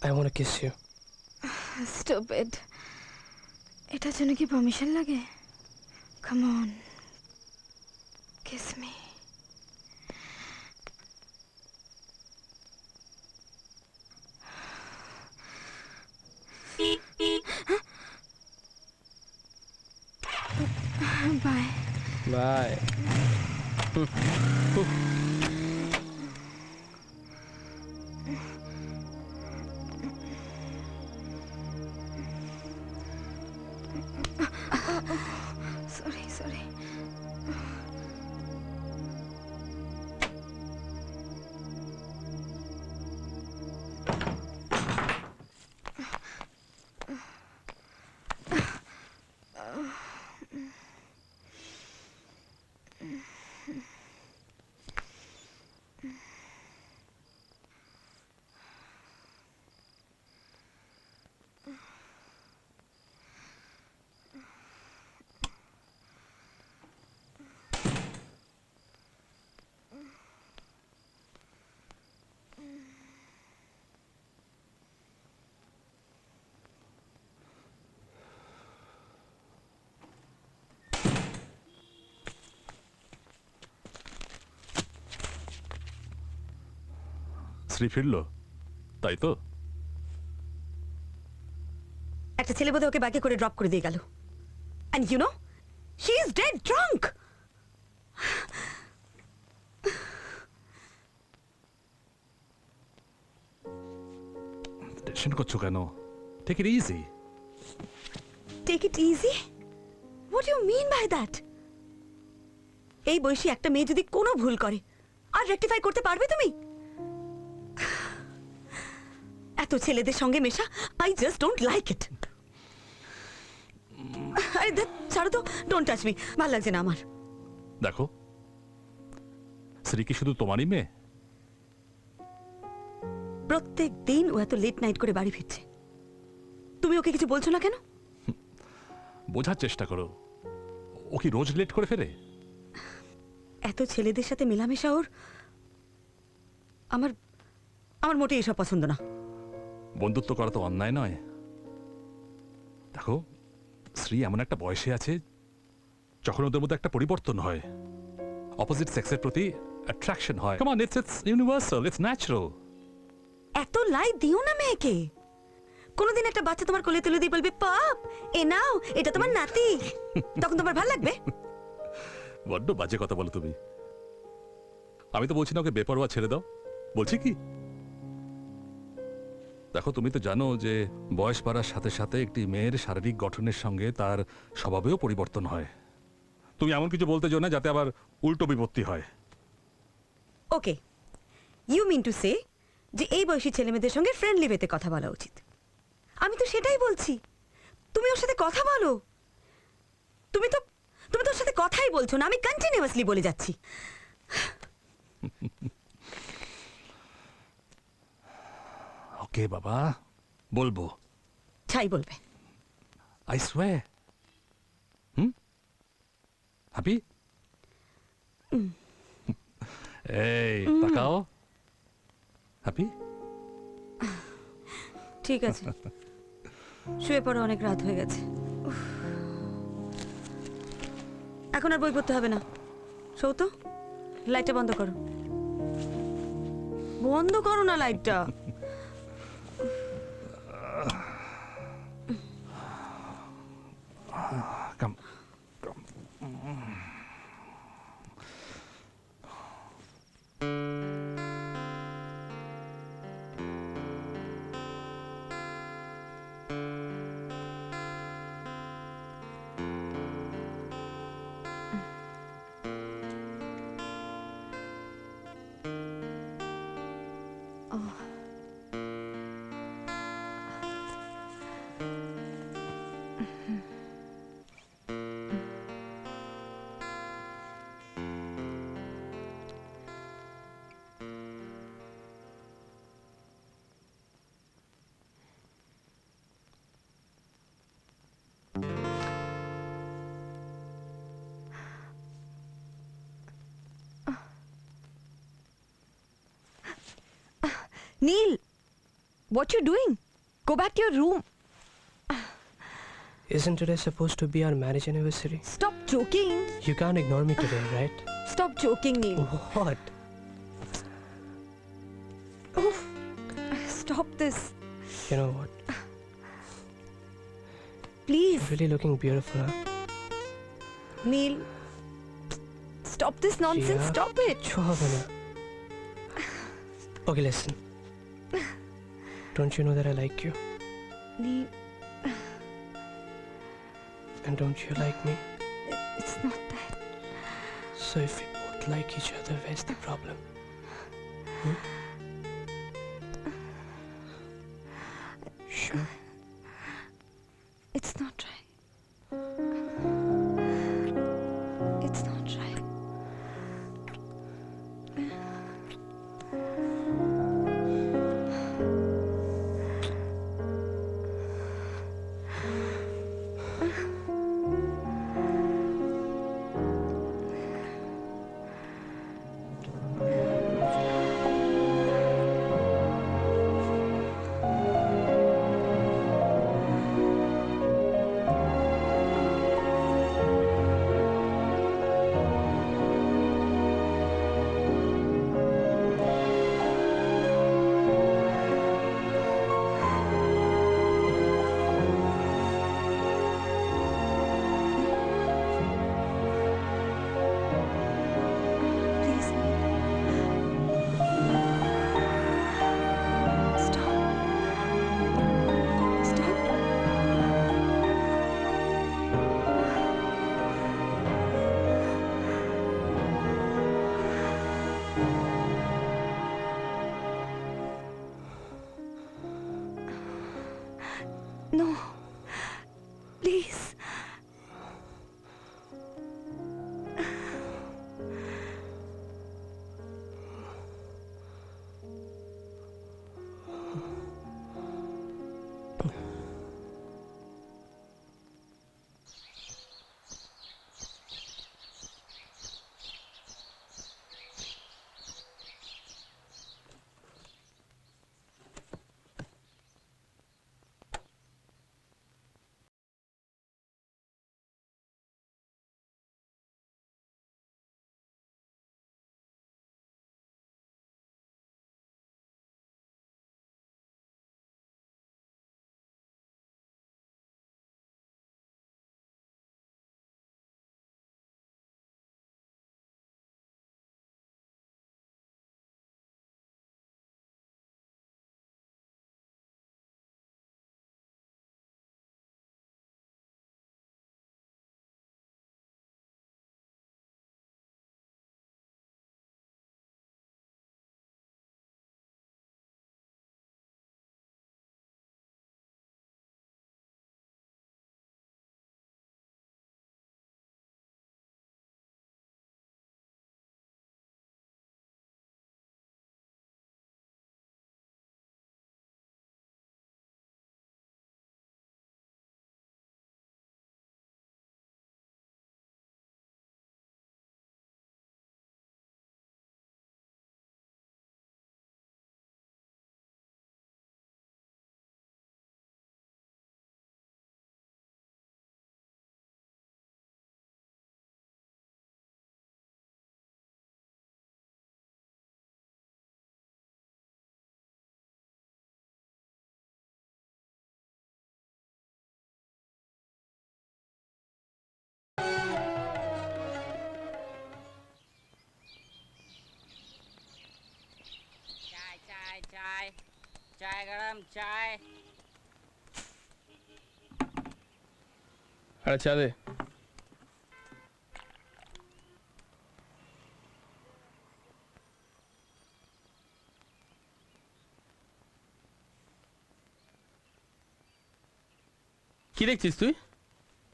I want to kiss you. Stupid. এটার জন্য কি পারমিশন লাগে? Come on. Kiss me. Bye. Bye. Sorry, sorry. Shri ফিরলো, তাই তো? একটা ছেলে বোধহয় ওকে ব্যাগে করে ড্রপ করে দিয়ে গেল। And you know, she is dead drunk. Tension করছো কেন? Take it easy. Take it easy? What do you mean by that? এই বয়সী একটা মেয়ে যদি কোনো ভুল করে আর রেকটিফাই করতে পারবে তুমি? এত ছেলেদের সঙ্গে মেশা, I just don't like it. আরে ছাড়ো তো, ডোন্ট টাচ মি, ভালো লাগছে না আমার। দেখো, শ্রী কি শুধু তোমারই মেয়ে? প্রত্যেক দিন ও এত লেট নাইট করে বাড়ি ফিরছে, তুমি ওকে কিছু বলছো না কেন? বোঝার চেষ্টা করো, ও কি রোজ লেট করে ফেরে? এত ছেলেদের সাথে মেলামেশা ওর, আমার আমার মোটেই এসব পছন্দ না। বন্ধুত্ব করা তো অন্যায় নয়। দেখো, শ্রী এমন একটা বয়সে আছে যখন ওদের মধ্যে একটা পরিবর্তন হয়, অপোজিট সেক্সের প্রতি অ্যাট্রাকশন হয়। Come on, it's universal, it's natural. এত লাই দিও না মেয়েকে। কোনোদিন একটা বাচ্চা তোমার কোলে তুলে দিয়ে বলবে, পাপ এ নাও, এটা তোমার নাতি, তখন তোমার ভালো লাগবে? বড্ড বাজে কথা বলো তুমি। আমি তো বলছি না ওকে বেপরোয়া ছেড়ে দাও, বলছি কি দেখো তুমি তো জানো যে বয়স বাড়ার সাথে সাথে একটি মেয়ের শারীরিক গঠনের সঙ্গে তার স্বভাবেও পরিবর্তন হয়। তুমি এমন কিছু বলতে চাও না যাতে আবার উল্টো বিপত্তি হয়। ওকে, ইউ মিন টু সে যে এই বয়সী ছেলেমেয়েদের সঙ্গে ফ্রেন্ডলি ওয়েতে কথা বলা উচিত। আমি তো সেটাই বলছি, তুমি ওর সাথে কথা বলো। তুমি তো ওর সাথে কথাই বলছো না, আমি কন্টিনিউয়াসলি বলে যাচ্ছি। ওকে বাবা, বলবো। ছাই বলবে। I swear. হ্যাপি? এই তাকাও। হ্যাপি? ঠিক আছে, শুয়ে পড়ো, অনেক রাত হয়ে গেছে। এখন আর বই পড়তে হবে না। শো তো, লাইটটা বন্ধ করো। বন্ধ করো না লাইটটা। কাম। Neil, what you doing? Go back to your room. Isn't today supposed to be our marriage anniversary? Stop joking. You can't ignore me today, right? Stop joking, Neil. What? Oof. Stop this. You know what? Please. You're really looking beautiful, huh? Neil. Stop this nonsense. Yeah. Stop it. Sure, Bana. Okay, listen. Don't you know that I like you? Neil. And don't you like me? It's not that. So if we both like each other, where's the problem? Sure. It's not right. It's not right. Please, stop. Stop. No. Please. चाय चाय गरम चाय আরে চা দে। কি দেখছিস তুই?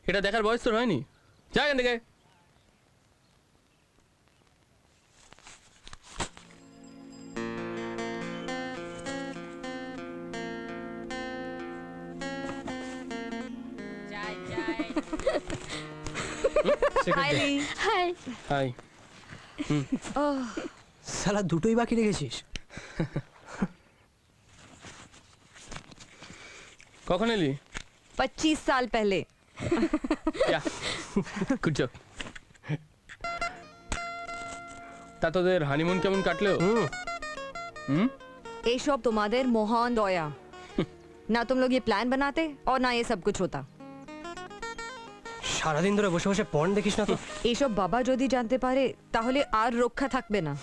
এটা দেখার বয়স তোর হয়নি, যা এখান থেকে। चाय चाय Hi, Lee. हाय হাই। Oh, সালা দুটোই বাকি রেখেছিস। কখন এলি? 25 साल पहले। Good job. তা তোদের হানিমুন কেমন কাটলো? হুম এইসব তোমাদের মহান দয়া। না तुम लोग ये प्लान बनाते और ना ये सब कुछ होता। সারাদিন ধরে বসে বসে পর্ন দেখিস না তো? এইসব বাবা যদি জানতে পারে তাহলে আর রক্ষা থাকবে না।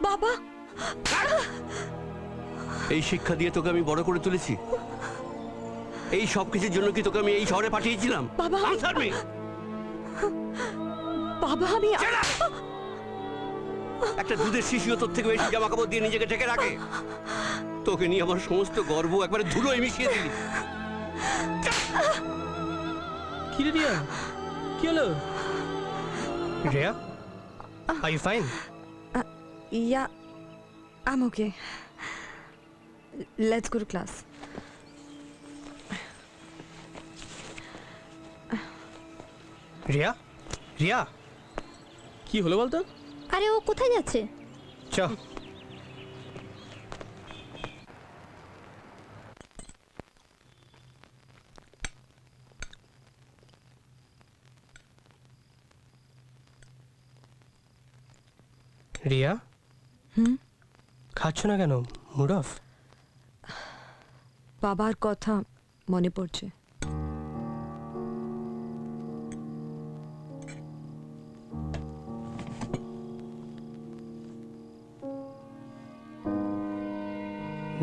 বাবা, এই শিক্ষা দিয়ে তোকে আমি বড় করে তুলেছি, এই সব কিছুর জন্য কি তোকে আমি এই শহরে পাঠিয়েছিলাম? বাবা, Answer me! বাবা আমি একটা দুধের শিশুও তোর থেকে বেশি জামা কাপড় দিয়ে নিজেকে ঢেকে রাখে। তোকে নিয়ে আমার সমস্ত গর্ব একবারে ধুলোয় মিশিয়ে দিলি। কি রে রিয়া, কি হলো? Riya, are you fine? Yeah, I'm okay. Let's go to class. Riya, Riya, কি হলো বলতো? আরে ও কোথায় যাচ্ছে? চ। রিয়া, খাচ্ছ না কেন? Mood off? বাবার কথা মনে পড়ছে।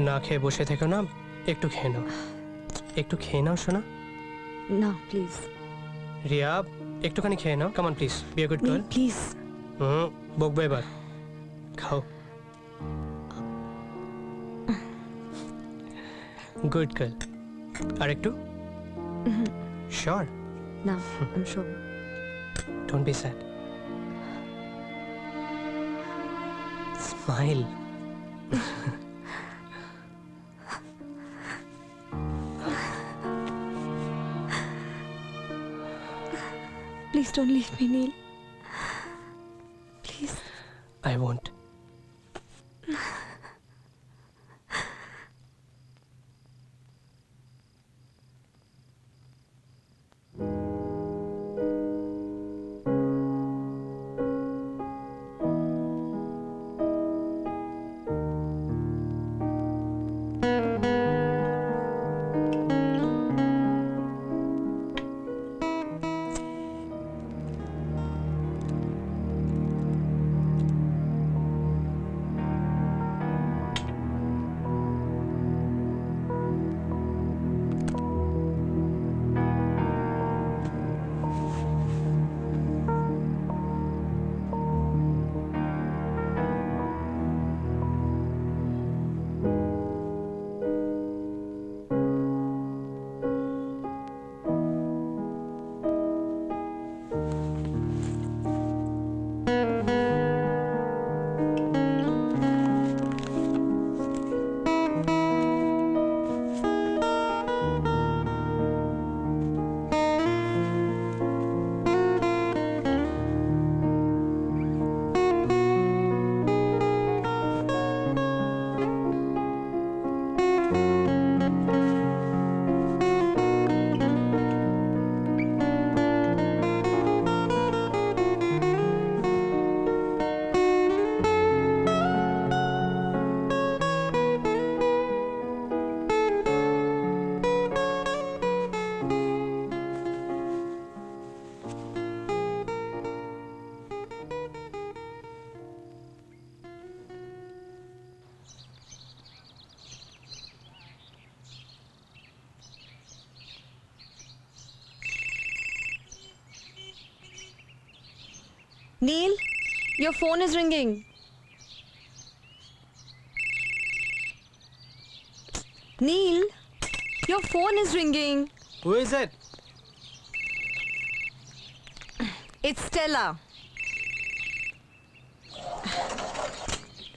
না খেয়ে বসে থেকো না, একটু খেয়ে নাও। একটু খেয়ে নাও শোনা। না প্লিজ। রিয়া, একটুখানি খেয়ে নাও। Come on please, be a good girl. Please. বকবো এবার। খাও। Good girl. আর একটু? শিওর? না, I'm sure. Don't be sad. Smile. Please don't leave me, Neil. Please. I won't. Neil, your phone is ringing. Neil, your phone is ringing. Who is it? It's Stella.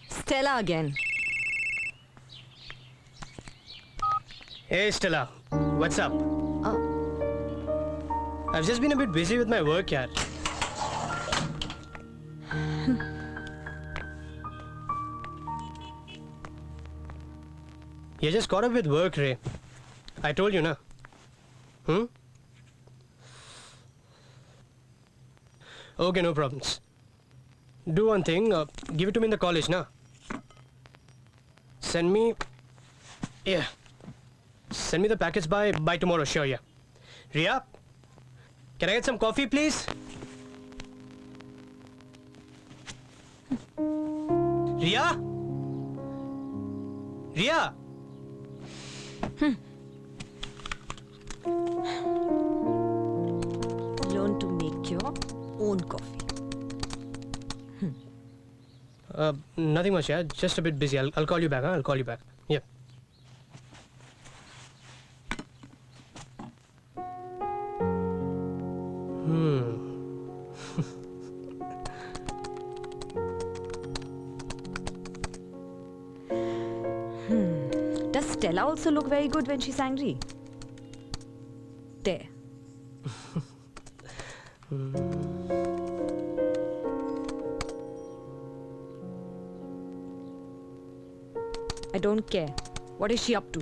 Stella again. Hey Stella, what's up? I've just been a bit busy with my work, yaar. You just caught up with work, Ray. I told you, na. Okay, no problems. Do one thing, give it to me in the college, na. Send me... Yeah. Send me the packets by tomorrow, sure, yeah. Ria, can I get some coffee, please? Ria? Ria? Learn to make your own coffee. Nothing much, yeah. Just a bit busy. I'll call you back, huh? I'll call you back. Yeah. Does Stella also look very good when she's angry? There. I don't care. What is she up to?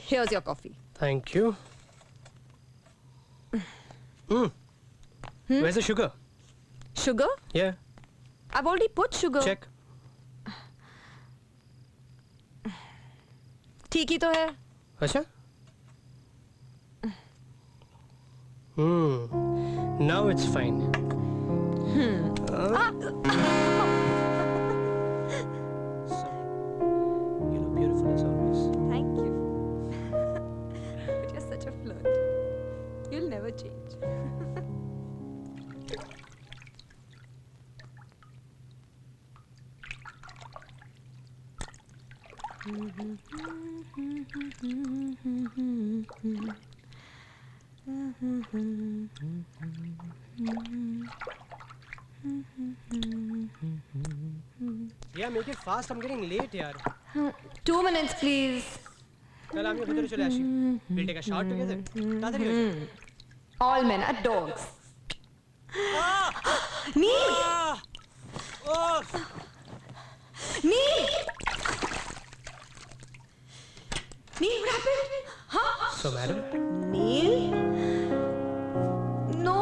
Here's your coffee. Thank you. Where's the sugar? Sugar? Yeah. I've already put sugar. Check. ठीक ही तो है. अच्छा? Now it's fine. You look beautiful as always. Thank you. But you're such a flirt. You'll never change. Yeah, make it fast. I'm getting late, yaar. 2 minutes, please. Well, I'm your chale ashi. We'll take a shower together. Tadari ho jaye. All men are dogs. Neil! Neil! Neil, what happened? Huh? So, madam? Neil? No.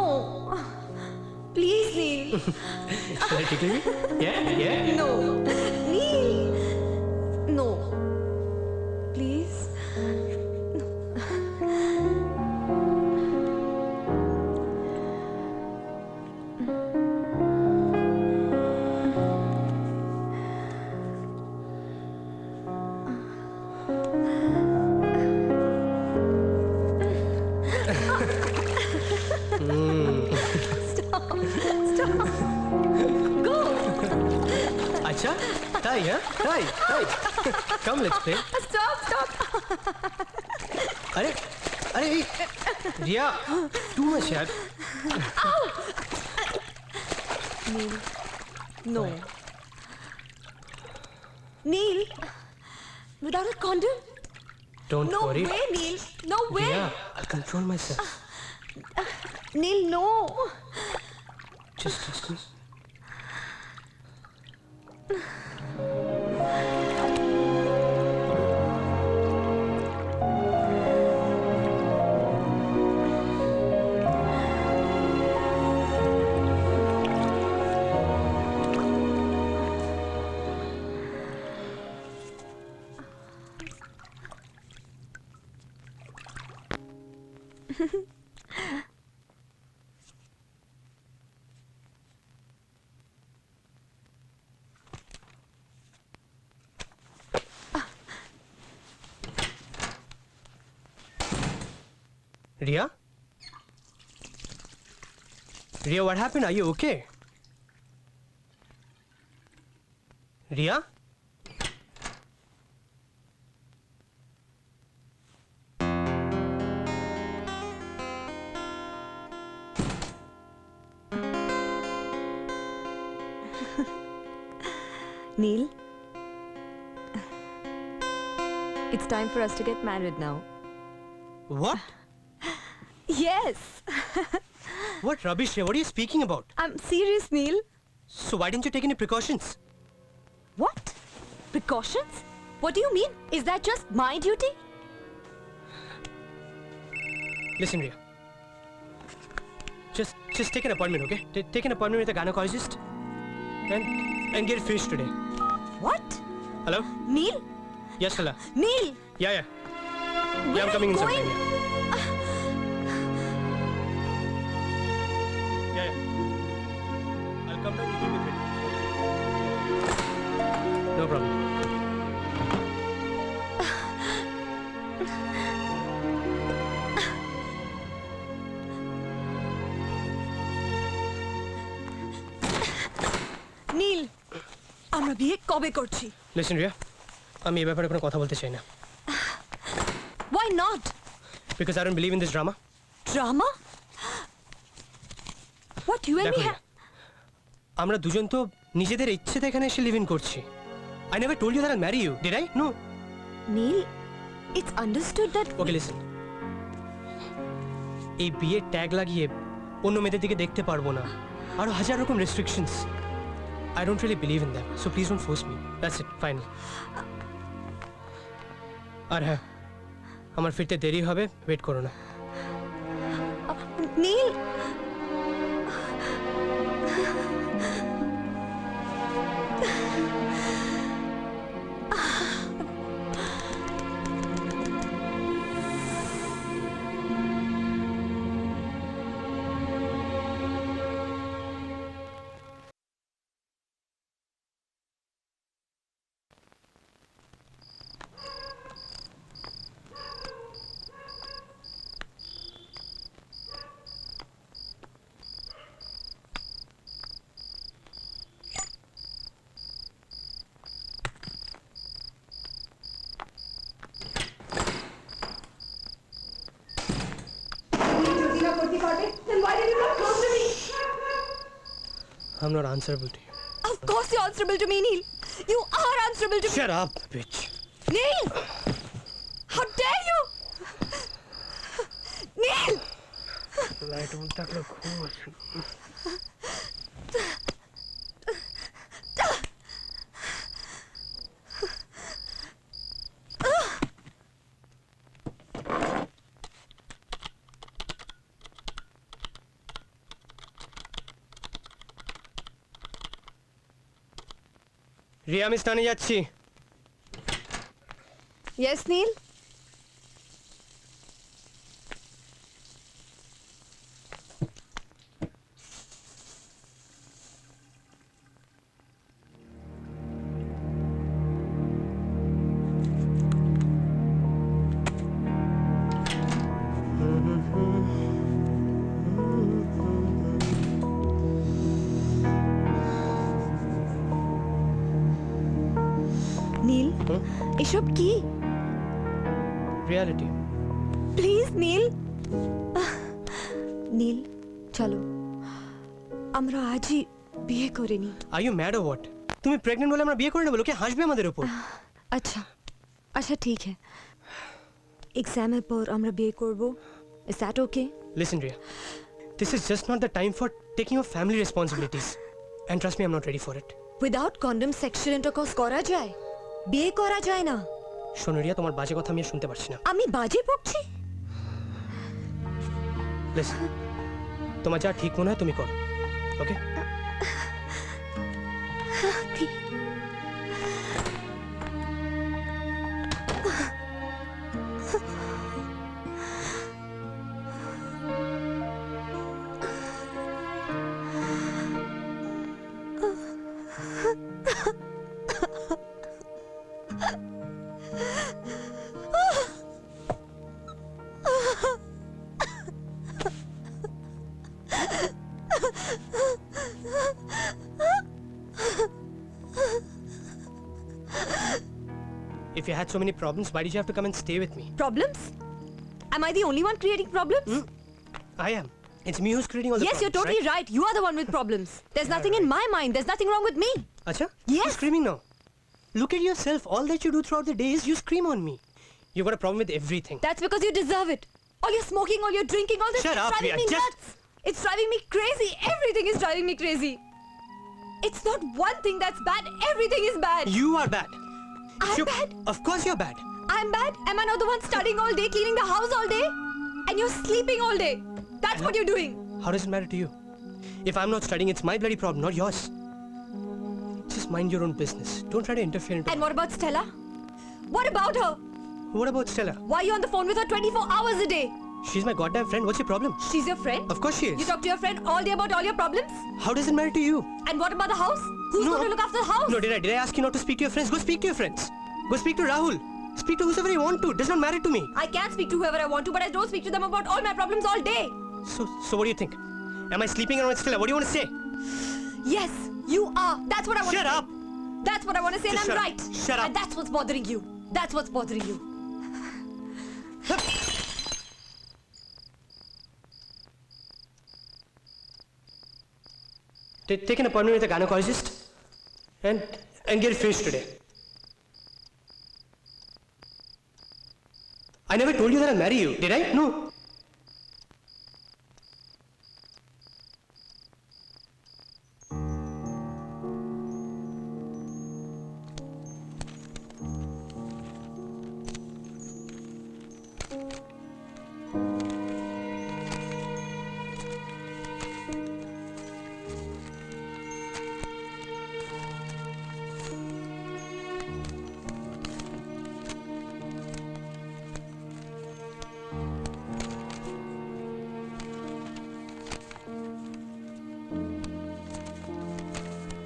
Please, Neil. Shall I tickle you? Yeah? No. Neil. No. Please. Acha? Tie, huh? Tie. Come, let's play. Stop. Arey, Ria, too much, yaar. Neil. No. Neil. Without a condom? Don't No worry. way, Neil. No way. Ria, I'll control myself. Neil, no. Just this. Ria? Ria, what happened? Are you okay? Ria? Neil, it's time for us to get married now. What? Yes. What rubbish, Ria? What are you speaking about? I'm serious, Neil. So why didn't you take any precautions? What? Precautions? What do you mean? Is that just my duty? Listen, Ria. Just take an appointment, okay? Take an appointment with a gynecologist and get it finished today. What? Hello? Neil? Yes, hello. Neil? Yeah. Where Yeah, I'm are coming you in going? sometime. Yeah. I'll come back. You keep it ready. No problem. নীল, আমরা বিয়ে কবে করছি? Listen, Ria. আমি এই ব্যাপারে কোনো কথা বলতে চাই না। Why not? Because I don't believe in this drama. Drama? What you and দেখো me রিয়া, have? আমরা দুজন তো নিজেদের ইচ্ছেতে এখানে এসে লিভ ইন করছি। I never told you that I'll marry you, did I? No. Neil, it's understood that Okay, listen. এই বিয়ের ট্যাগ লাগিয়ে অন্য মেয়েদের দিকে দেখতে পারবো না। আরো হাজার রকম restrictions. I don't really believe in them, so please don't force me. That's it, final. আর হ্যাঁ, আমার ফিরতে দেরি হবে, ওয়েট করো না। নীল, I'm not answerable to you. of course you're answerable to me, Neil. You are answerable to me. Shut up, bitch. Neil! How dare you? Neil! Light on থাকলে ঘুম আসে না। রিয়া, আমি স্নানে যাচ্ছি। Yes, Neil? নীল, এসব কি? রিয়ালিটি। প্লিজ নীল। নীল, চলো আমরা আজই বিয়ে করে নি। Are you mad or what? তুমি প্রেগন্যান্ট বলে আমরা বিয়ে করে নেব, লোকে হাসবে আমাদের উপর। আচ্ছা আচ্ছা ঠিক है এক্সামের পর আমরা বিয়ে করব। Is that okay? Listen, Ria. This is just not the time for taking your family responsibilities. And trust me, I'm not ready for it. Without condom sexual intercourse করা যায়? বিয়ে করা যায় না? শোনো রিয়া, তোমার বাজে কথা আমি আর শুনতে পারছি না। আমি বাজে বকছি? লিসন, তোমার যা ঠিক মনে হয় তুমি করো, ওকে? If you had so many problems, why did you have to come and stay with me? Problems? Am I the only one creating problems? I am. It's me who's creating all the Yes, you're problems, totally right. You are the one with problems. There's nothing in my mind. There's nothing wrong with me. Acha? Yes. You're screaming now. Look at yourself. All that you do throughout the day is you scream on me. You've got a problem with everything. That's because you deserve it. All your smoking, all your drinking, all this Shut is up, driving Priya. me Just- nuts. It's driving me crazy. Everything is driving me crazy. It's not one thing that's bad. Everything is bad. You are bad. I'm bad? Of course you're bad. I'm bad? Am I not the one studying all day, cleaning the house all day? And you're sleeping all day. That's what you're doing. How does it matter to you? If I'm not studying, it's my bloody problem, not yours. Just mind your own business. Don't try to interfere into And what about Stella? What about her? What about Stella? Why are you on the phone with her 24 hours a day? She's my goddamn friend. What's your problem? She's your friend? Of course she is. You talk to your friend all day about all your problems? How does it matter to you? And what about the house? Who's No. going to look after the house? No, did I ask you not to speak to your friends? Go speak to your friends. Go speak to Rahul. Speak to whoever you want to. Does not matter to me. I can speak to whoever I want to, but I don't speak to them about all my problems all day. So what do you think? Am I sleeping around with Stella? What do you want to say? Yes, you are. That's what I want to say. Shut up. That's what I want to say, Just and I'm shut up. right. Shut up. And that's what's bothering you. That's what's bothering you. Take an appointment with a gynecologist and get it finished today. I never told you that I'll marry you, did I? No.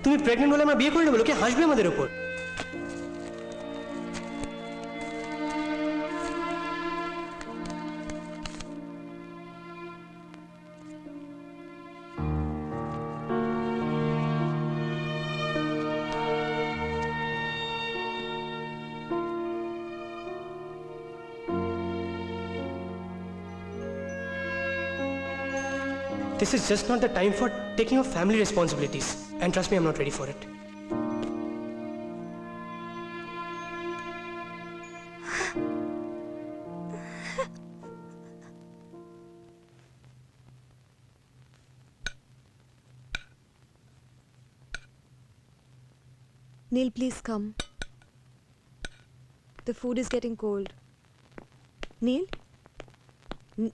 তুমি pregnant হলে আমরা বিয়ে করে নেবো, লোকে হাসবে আমাদের উপর। This is just not the time for taking up family responsibilities. And trust me, I'm not ready for it. Neil, please come. The food is getting cold. Neil? Neil?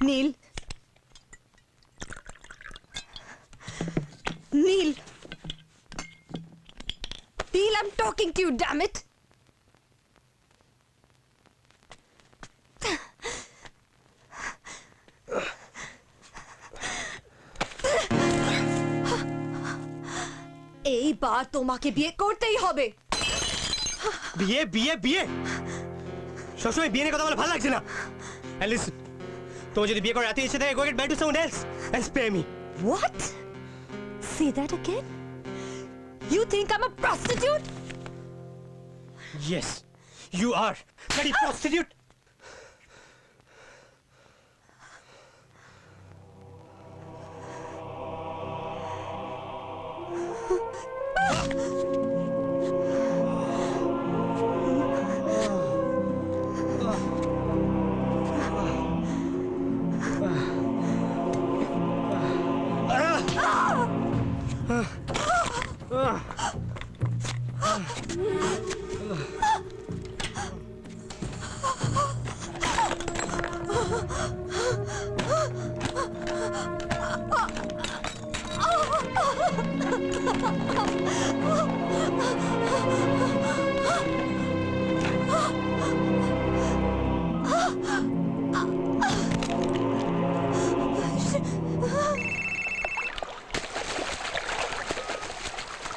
Neil. Neil. Neil, I'm talking to you, damn it. এইবার তোমাকে বিয়ে করতেই হবে। বিয়ে বিয়ে বিয়ে সবসময় বিয়ে নিয়ে কথা বলে ভালো লাগছে না। And listen, তোমার যদি বিয়ে করার এত ইচ্ছে থাকে, go get married to someone else and spare me. What? Say that again? You think I'm a prostitute? Yes, you are. Bloody prostitute.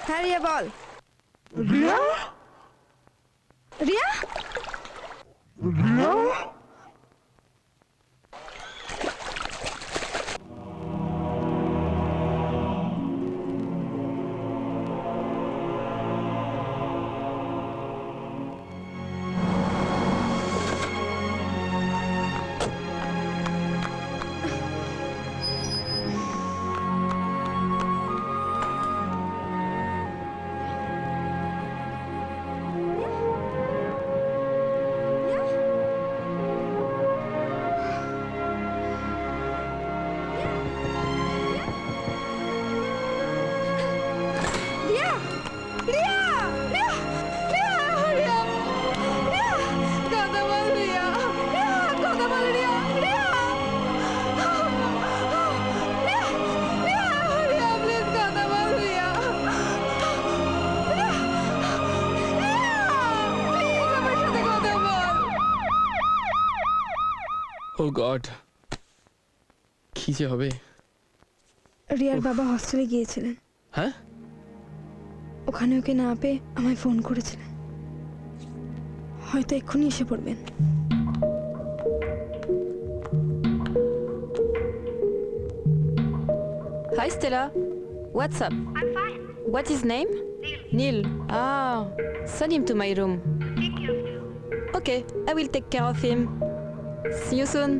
হ্যাঁ রিয়া বল। রিয়া রিয়া রিয়া রিয়া রিয়া রিয়া রিয়া রিয়া কথা বল রিয়া রিয়া কথা বল রিয়া রিয়া রিয়া রিয়া রিয়া প্লিজ কথা বল রিয়া রিয়া প্লিজ আমার সাথে কথা বল। ও গড, কি যে হবে? রিয়ার বাবা হস্টেলে গিয়েছিলেন, হ্যাঁ? ওখানে ওকে না পেয়ে আমায় ফোন করেছিলেন, হয়তো এক্ষুনি এসে পড়বেন। Hi Stella. What's up? I'm fine. What is name? Neil. Ah, send him to my room. Okay, I will take care of him. See you soon.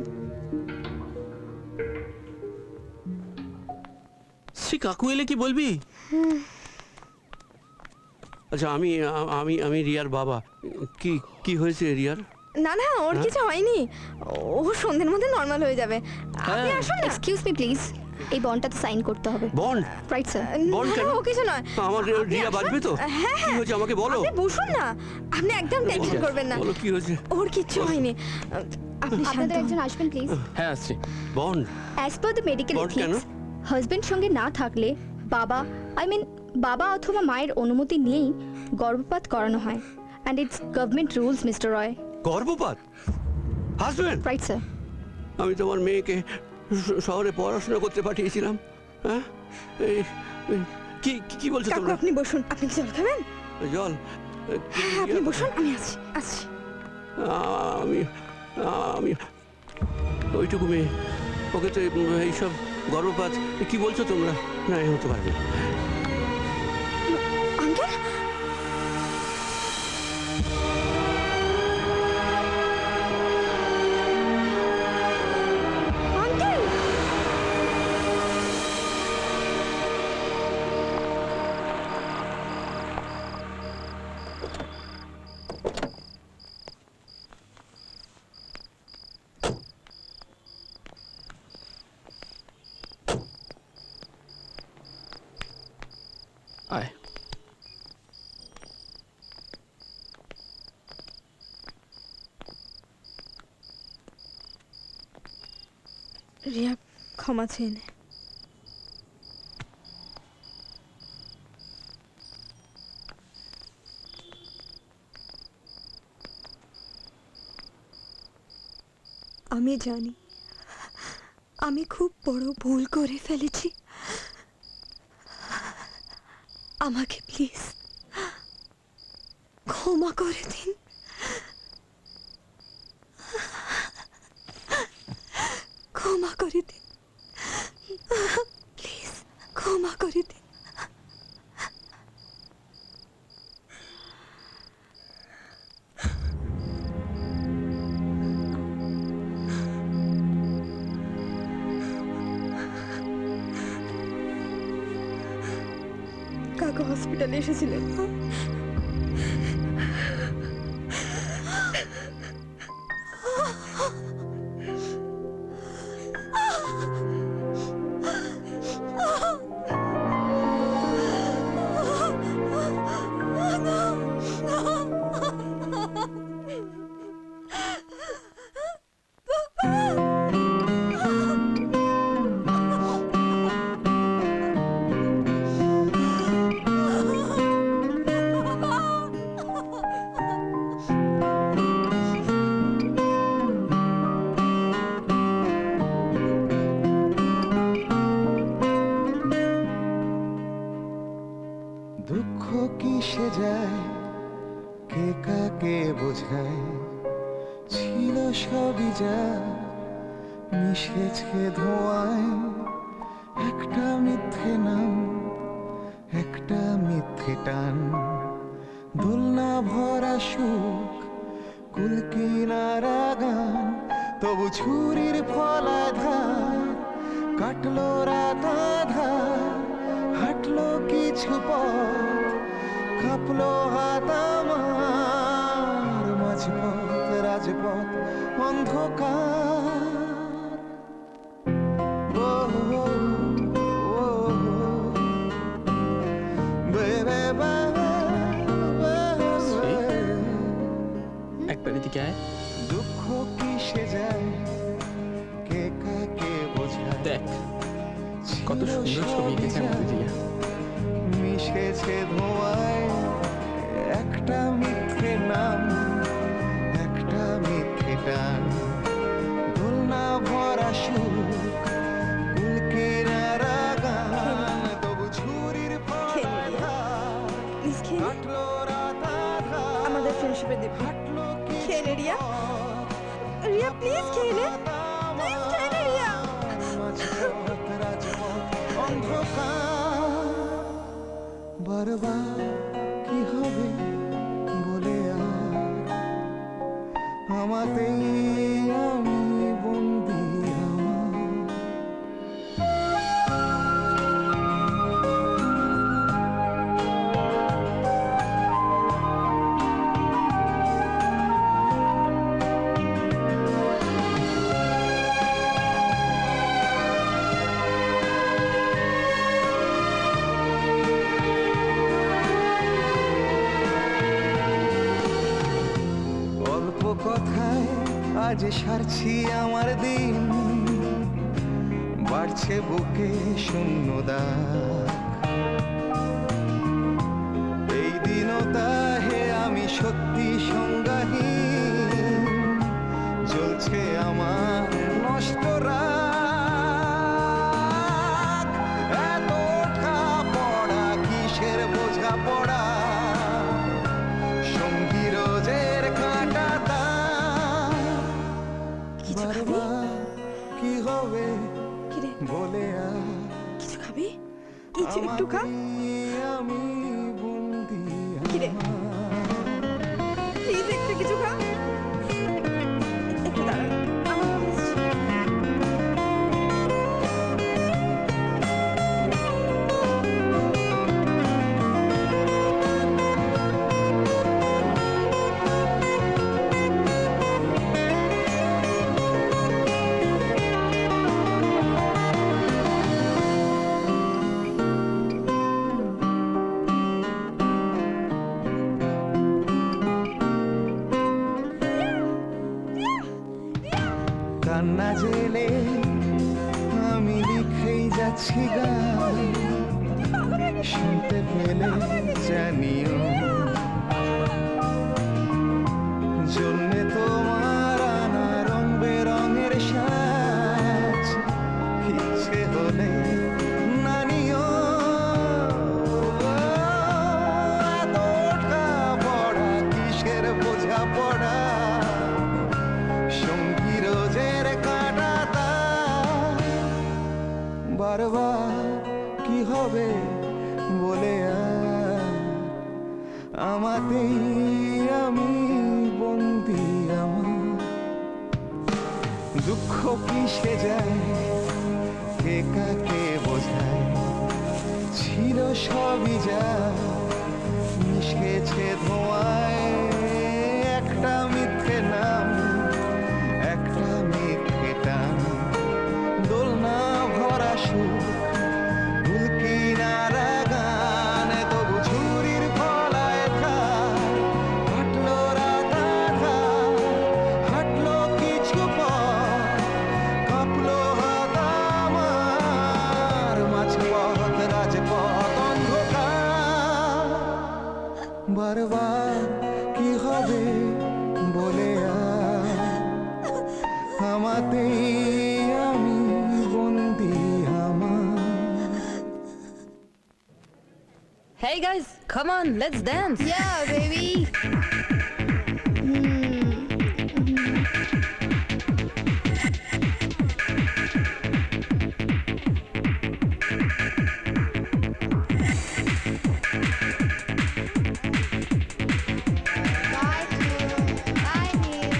Shri কাকু এলে কি বলবি? আচ্ছা আমি আমি আমি রিয়ার বাবা। কি কি হয়েছে রিয়ার? না না ওর কিছু হয়নি, ও সন্ধ্যের মধ্যে নর্মাল হয়ে যাবে। আপনি আসুন না। এক্সকিউজ মি প্লিজ, এই বন্ডটাতে সাইন করতে হবে। বন্ড? Right sir. বন্ড না, কেন? না, ও কিছু নয়। আমার আপনি রিয়া আসুন। বাঁচবে তো? হ্যাঁ কি হ্যাঁ, হয়েছে আমাকে বলো। আপনি বসুন না, আপনি একদম টেনশন করবেন না, বলো কি হয়েছে? ওর কিচ্ছু হয়নি। আপনি শান্ত আপনাদের হন। একজন আসবেন প্লিজ। হ্যাঁ আসছি। Bond? As per the medical bond কেন? এথিক্স, হাজবেন্ড সঙ্গে না থাকলে বাবা বাবা অথবা মায়ের অনুমতি নিয়েই গর্ভপাত করানো হয়, and it's government rules mister Roy. গর্ভপাত? হাজবেন্ড? Right sir. আমি তোমার মেয়েকে শহরে পড়াশোনা করতে পাঠিয়েছিলাম। হ্যাঁ কি কি বলছো কাকু তোমরা? আপনি বসুন, আপনি কি জল খাবেন? জল? হ্যাঁ আপনি বসুন, আমি আসছি আসছি। আমি আমি ওইটুকু মেয়ে, ওকে তো এইসব গর্ভপাত কি বলছো তোমরা? না এ হতে পারবে না। আঙ্কেল আঙ্কেল আয়। রিয়া ক্ষমা চেয়ে নে। আমি জানি আমি খুব বড় ভুল করে ফেলেছি, আমাকে প্লিজ ক্ষমা করে দিন, ক্ষমা করে দিন, প্লিজ ক্ষমা করে দিন। কাকা হসপিটালে এসেছিলেন। দুঃখ কিসে যায়, কে কাকে বোঝায়, ছিল সবই যা মিশেছে ধোঁয়ায়। একটা মিথ্যে নাম, একটা মিথ্যে টান, দোলনা ভরা সুখ, কুল কিনারা গান। তবু ছুরির ফলাধার কাটলো রাত আধার, হাঁটলো কিছু পথ, কাঁপলো হাত আমার। মাঝপথ রাজপথ অন্ধকার। ও ও ও বেবে একবার এদিকে আয়। দুঃখ কিসে যায়, কে কাকে বোঝায়। দেখ কত সুন্দর ছবি এঁকেছে আমাদের রিয়া। মিশেছে ধোঁয়ায় একটা মিথ্যে নাম, একটা মিথ্যে টান, দোলনা ভরা সুখ, কুল কিনারা গান। তবু ছুরির ফলাধার কাটলো রাত আধার, আমাদের ফ্রেন্ডশিপে দেব। হাঁটলো খেয়ে নে রিয়া, রিয়া প্লিজ খেয়ে নে, প্লিজ খেয়ে নে রিয়া। মাঝপথ রাজপথ অন্ধকার। বারবার কি হবে বলে আর, আমাতেই আমি বন্দি আমার। অল্প কথায় আজ সারছি আমার দিন, বাড়ছে বুকে শূন্যতা। এই দিনতা হে আমি সত্যি সংজ্ঞাহীন, চলছে আমার নষ্ট রাগ। এত ওঠা পড়া কিসের বোঝা পড়া, সঙ্গী রোজের কাঁটা দাগ। বারবার কি হবে কিরে বলে আর, কিছু খাবি? কিছু একটু খা। আমি বন্দি কিরে প্লিজ একটু কিছু খা, একটু দাঁড়া। আমার আমি বন্দি আমার দুঃখ কিসে যায় কে কাকে বোঝায় ছিল সবই যা মিশেছে ধোঁয়ায় একটা মিথ্যে নাম একটা মিথ্যে টান দোলনা ভরা সুখ ঢুলকি নারা গান তবু ঝুরির ফলায় থাক হাঁটলো রাত আধা হাঁটলো কিছু পথ কাঁপলো হাত আমার মাঝপথ রাজপথ অন্ধকার বারবার কি হবে বলে আমাতেই আমি বন্দি আমার Hey guys, come on, let's dance. Yeah, baby. Bye, Neil. Bye, Neil.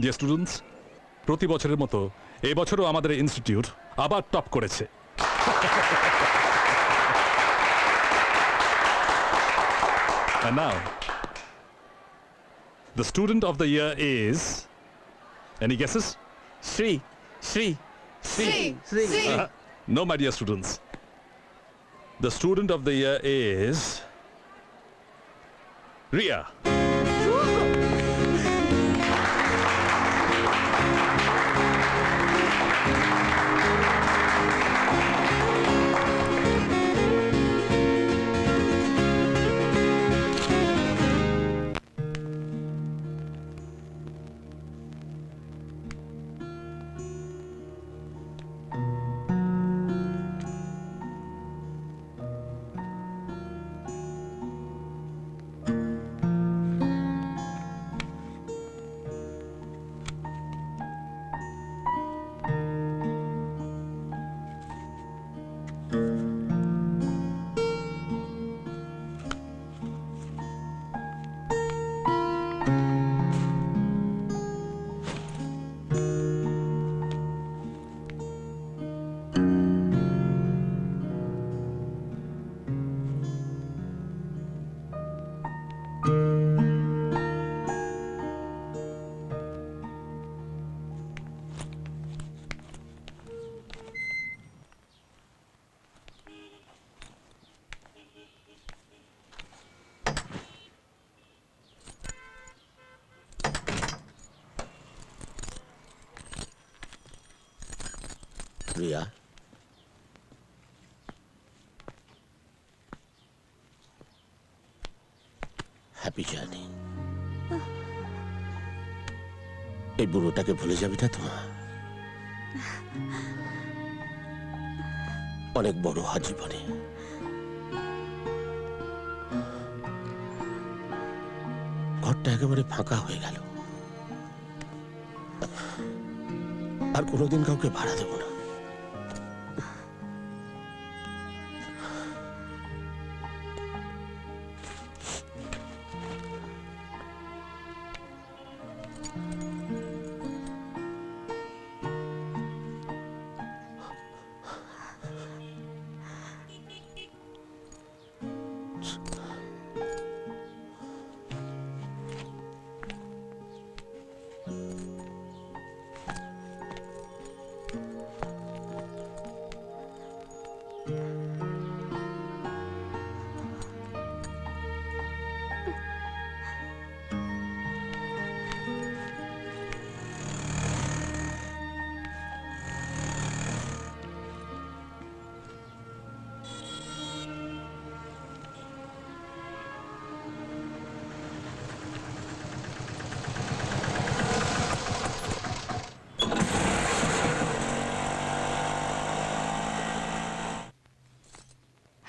Dear students, প্রতি বছরের মতো এই বছরও আমাদের ইনস্টিটিউট আবার টপ করেছে। And now, the student of the year is... Any guesses? Shri Shri Shri Shri No, my dear students. The student of the year is... Ria. Riya happy journey এই বুড়োটাকে ভুলে যাবি না তোমার অনেক বড় হাত জীবনে ঘরটা একেবারে ফাঁকা হয়ে গেল আর কোনোদিন কাউকে ভাড়া দেব না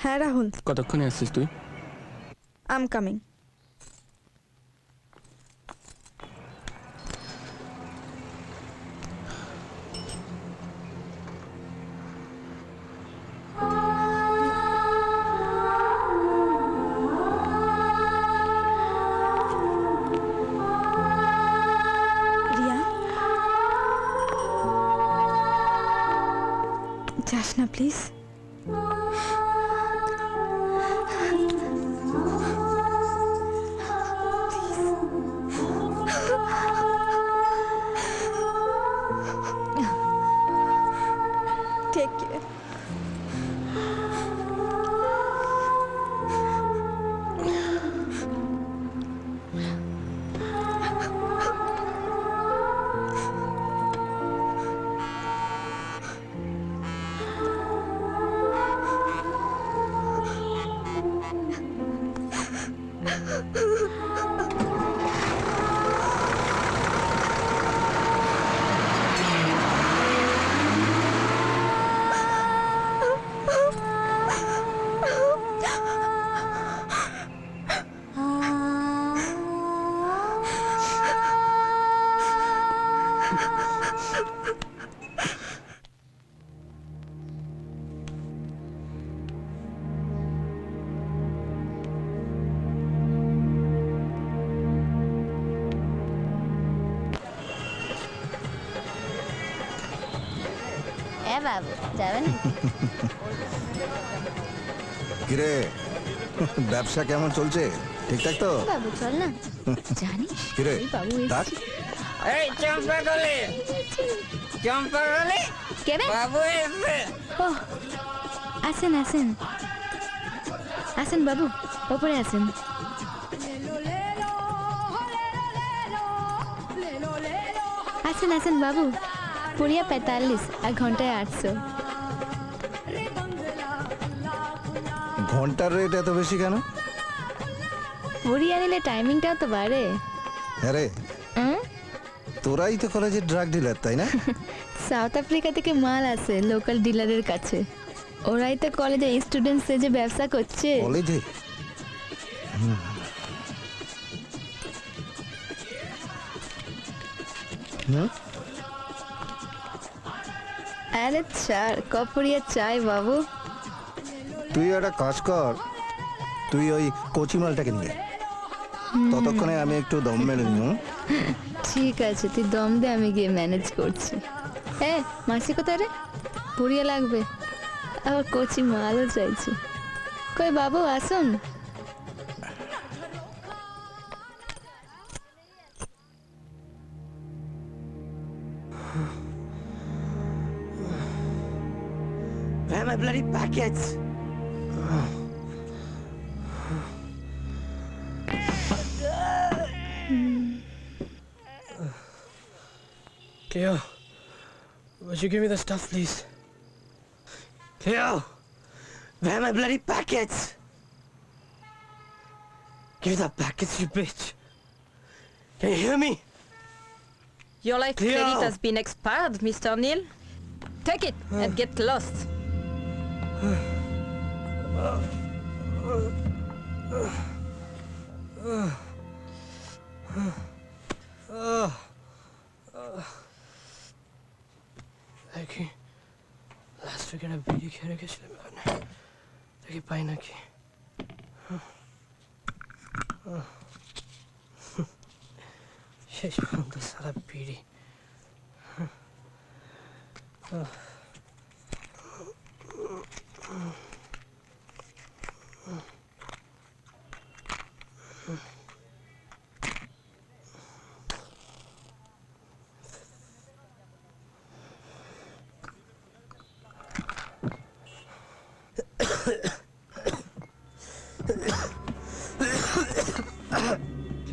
হ্যাঁ রাহুল, কতক্ষণে আসছিস তুই? I am coming. যাস না প্লিজ। Take care. বাবু যাবে না কিরে ব্যবসা কেমন চলছে? ঠিকঠাক তো? বাবু চল না জানিস কিরে এই বাবু ডাক। এই চম্পাকলি চম্পাকলি কেবে বাবু এসে ও আসেন আসেন আসেন বাবু, ওপরে আসেন। আসেন আসেন বাবু, পুরিয়া 45 আর ঘন্টায় 800। ঘন্টার রেট এত বেশি কেন? পুরিয়া নিলে টাইমিংটাও তো বাড়ে। হ্যাঁ রে, তোরাই তো কলেজের ড্রাগ ডিলার তাই না? সাউথ আফ্রিকা থেকে মাল আসে লোকাল ডিলারের কাছে, ওরাই তো কলেজে স্টুডেন্ট সেজে ব্যবসা করছে। কলেজে আরে ছাড়, কপুরিয়া চাই বাবু। তুই একটা কাজ কর, তুই ওই কচি মালটাকে নিয়ে ততক্ষণে আমি একটু দম মেরে নিই। ঠিক আছে, তুই দম দে, আমি গিয়ে ম্যানেজ করছি। মাসি কোথায় রে? পুরিয়া লাগবে, আবার কচি মালও চাইছি। কই বাবু আসুন। Where are my bloody packets? Cleo, would you give me the stuff, please? Cleo, where are my bloody packets? Give the packets, you bitch. Can you hear me? Your life Cleo! credit has been expired, Mr. Neil. Take it and get lost. দেখি last উইকেন্ডে বিড়ি খেয়ে রেখেছিলাম ওখানে, দেখি পাই নাকি। শেষ পর্যন্ত সারা বিড়ি।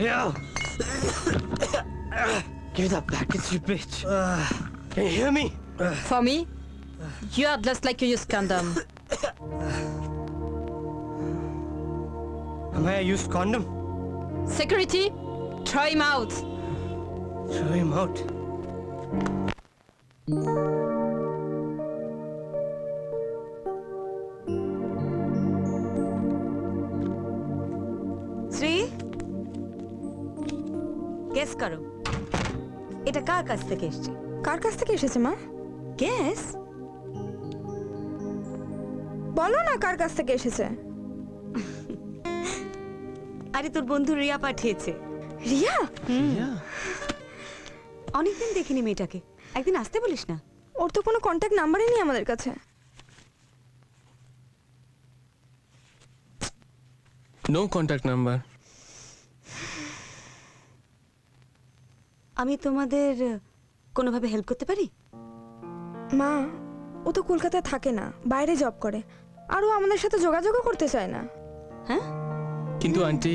Leo! Give that package, you bitch. Can you hear me? For me, you are dressed like a used condom. Am I a used condom? Security, throw him out. Throw him out. Shri, guess করো এটা কার কাছ থেকে এসেছে? কার কাছ থেকে এসেছে মা? Guess. বলো না কার কাছ থেকে এসেছে। আরে তোর বন্ধু রিয়া পাঠিয়েছে। রিয়া? অনেকদিন দেখিনি মেয়েটাকে, একদিন আসতে বলিস না। ওর তো কোনো কন্ট্যাক্ট নাম্বারই নেই আমাদের কাছে। No contact number. আমি তোমাদের কোনোভাবে হেল্প করতে পারি? মা, ও তো কলকাতায় থাকে না, বাইরে জব করে, আর ও আমাদের সাথে যোগাযোগও করতে চায় না। হ্যাঁ, কিন্তু আন্টি,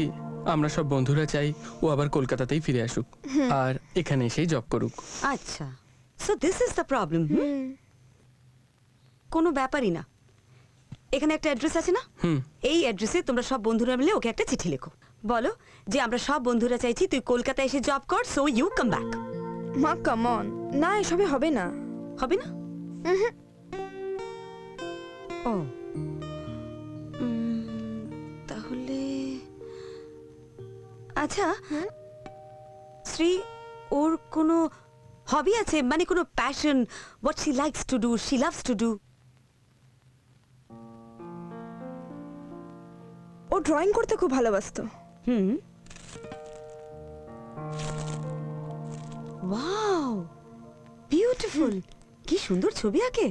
আমরা সব বন্ধুরা চাই ও আবার কলকাতাতেই ফিরে আসুক আর এখানে এসেই জব করুক। আচ্ছা, so this is the problem. কোনো ব্যাপারই না। এখানে একটা অ্যাড্রেস আছে না? এই অ্যাড্রেসে তোমরা সব বন্ধুরা মিলে ওকে একটা চিঠি লেখো, বলো যে আমরা সব বন্ধুরা চাইছি তুই কলকাতায় এসে জব কর, সো ইউ কাম ব্যাক। মা কাম অন, না এসবে হবে না। হবে না? ও তাহলে আচ্ছা, শ্রী, ওর কোনো হবি আছে, মানে কোনো passion, what she likes to do, she loves to do? ও ড্রয়িং করতে খুব ভালোবাসতো। ওয়াও, বিউটিফুল, কি সুন্দর ছবি আঁকে।